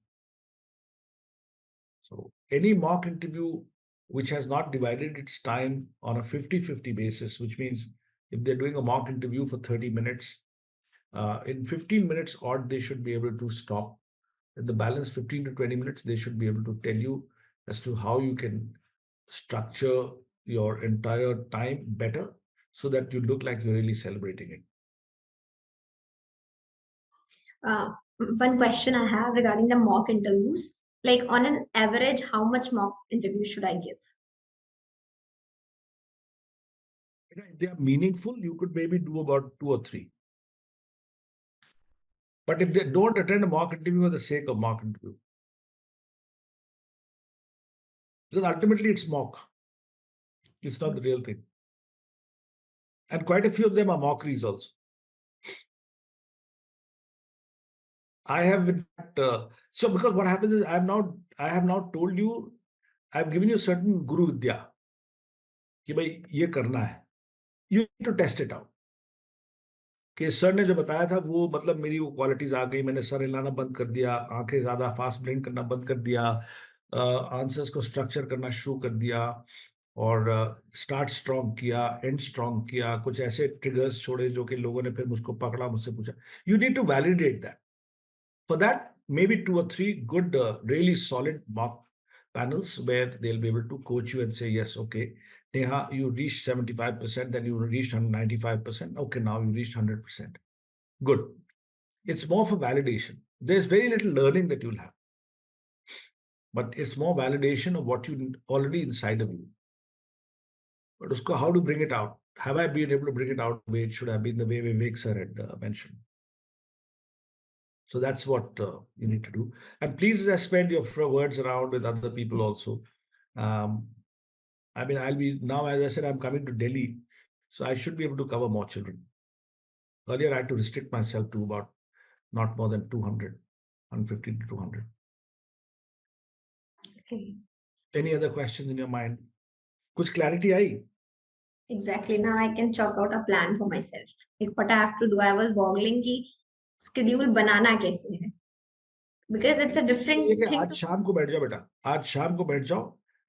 Speaker 2: So any mock interview which has not divided its time on a 50-50 basis, which means if they're doing a mock interview for 30 minutes, in 15 minutes odd, they should be able to stop. In the balance 15 to 20 minutes, they should be able to tell you as to how you can structure your entire time better so that you look like you're really celebrating it.
Speaker 1: One question I have regarding the mock interviews, like on an average, how much mock interviews should I give?
Speaker 2: If they are meaningful, you could maybe do about 2 or 3. But if they don't attend a mock interview for the sake of mock interview, because ultimately it's mock, it's not the real thing. And quite a few of them are mockeries also. I have in fact, so because what happens is I have now told you, I have given you certain guru vidya कि भाई ये करना है. You need to test it out. कि sir ने जो बताया था वो मतलब मेरी वो क्वालिटीज आ गई, मैंने सर हिलाना बंद कर दिया, आंखें ज्यादा फास्ट ब्लिंक करना बंद कर दिया, आंसर्स को स्ट्रक्चर करना शुरू कर दिया, और स्टार्ट स्ट्रॉन्ग किया, एंड स्ट्रॉन्ग किया, कुछ ऐसे ट्रिगर्स छोड़े जो कि लोगों ने फिर मुझको पकड़ा, मुझसे पूछा। You need to validate that. For that, maybe 2 or 3 good, really solid mock panels where they'll be able to coach you and say, yes, okay, Neha, you reached 75%, then you reached 95%. Okay, now you reached 100%. Good. It's more for validation. There's very little learning that you'll have, but it's more validation of what you already inside of you. But usko, how to bring it out? Have I been able to bring it out the way it should have been, the way Vivek sir had mentioned? So that's what you need to do. And please spread your words around with other people also. Um, I mean, I'll be now, as I said, I'm coming to Delhi, so I should be able to cover more children. Earlier, I had to restrict myself to about not more than 200, 150 to 200.
Speaker 1: Okay.
Speaker 2: Any other questions in your mind? Kuch clarity I?
Speaker 1: Exactly. Now I can chalk out a plan for myself. Like what I have to do. I was boggling कि schedule बनाना कैसे है. Because it's a
Speaker 2: तो ये
Speaker 1: different
Speaker 2: कि
Speaker 1: thing
Speaker 2: आज
Speaker 1: to.
Speaker 2: शाम को बैठ जाओ बेटा, आज शाम को बैठ जाओ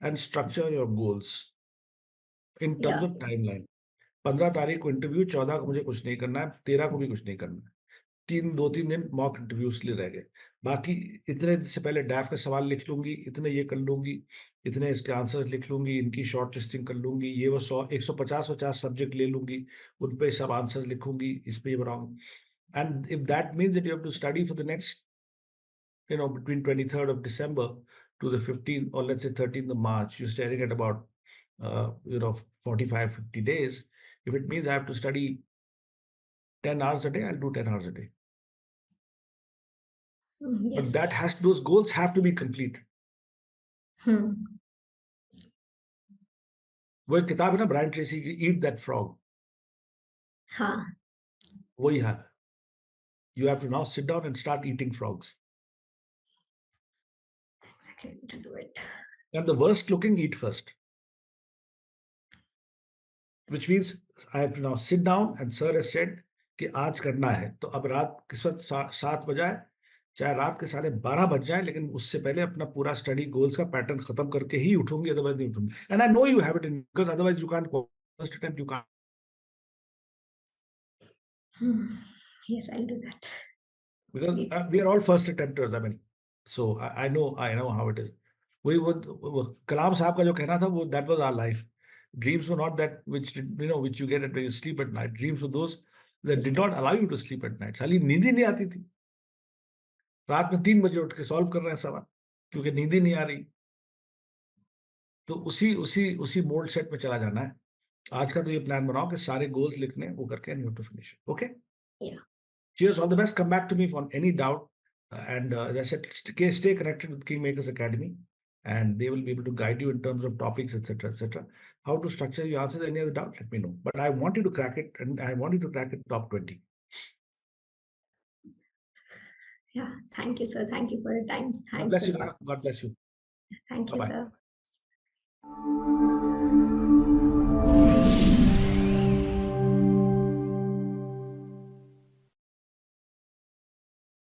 Speaker 2: and structure your goals in terms
Speaker 1: Yeah.
Speaker 2: Of timeline. 15 तारीख को इंटरव्यू, 14 को मुझे कुछ नहीं करना है, 13 को भी कुछ नहीं करना है. 2-3 दिन मॉक इंटरव्यूज लिए रह गए. बाकी इतने से पहले डैफ के सवाल लिख लूंगी, इतने ये कर लूंगी, इतने इसके आंसर लिख लूंगी, इनकी शॉर्ट लिस्टिंग कर लूंगी, ये वो 150 सब्जेक्ट ले लूंगी, उन पे सब आंसर्स लिखूंगी, इस पे ये बनाऊंगी. And if that means that you have to study for the next, between 23rd of December to the 15th, or let's say 13th of March, you're staring at about 45-50 days. If it means I have to study 10 hours a day, I'll do 10 hours a day. But
Speaker 1: Yes.
Speaker 2: those goals have to be complete.
Speaker 1: Hmm.
Speaker 2: वो एक किताब है ना Brian Tracy की, eat that frog,
Speaker 1: हाँ.
Speaker 2: वही है. You have to now sit down and start eating frogs.
Speaker 1: Exactly. To do it.
Speaker 2: And the worst looking eat first, which means I have to now sit down and sir has said कि आज करना है. तो अब रात किस वक्त 7 बजाए, चाहे रात के 12:30 बज जाए, लेकिन उससे पहले अपना पूरा स्टडी गोल्स का पैटर्न खत्म करके ही उठूंगी, अदरवाइज नहीं उठूंगी. And I know you have it in, because otherwise you can't, first attempt you can't.
Speaker 1: Hmm. Yes, I'll do that.
Speaker 2: Because
Speaker 1: Great.
Speaker 2: we are all first attempters. I mean, so I know how it is. वही वो कलाम साहब का जो कहना था, वो that was our life. Dreams were not that which you get when you sleep at night. Dreams were those that did not allow you to sleep at night. साली नींद ही नहीं आती थी. रात में 3 बजे उठ के सॉल्व कर रहे हैं सवाल, क्योंकि नींद ही नहीं आ रही. तो उसी उसी उसी मोल्ड सेट में चला जाना है. आज का तो ये प्लान बनाओ कि सारे गोल्स लिखने, वो करके and you have to finish. Okay.
Speaker 1: Yeah.
Speaker 2: Cheers, all the best. Come back to me for any doubt. And as I said, stay connected with KingMakers Academy, and they will be able to guide you in terms of topics, etc., etc. How to structure your answers. Any other doubt, let me know. But I want you to crack it, and I want you to crack it top 20.
Speaker 1: Yeah. Thank you, sir. Thank you for your time.
Speaker 2: God
Speaker 1: Thanks
Speaker 2: bless
Speaker 1: a
Speaker 2: you,
Speaker 1: lot.
Speaker 2: Neha. God bless you.
Speaker 1: Thank
Speaker 2: Bye
Speaker 1: you,
Speaker 2: bye.
Speaker 1: sir.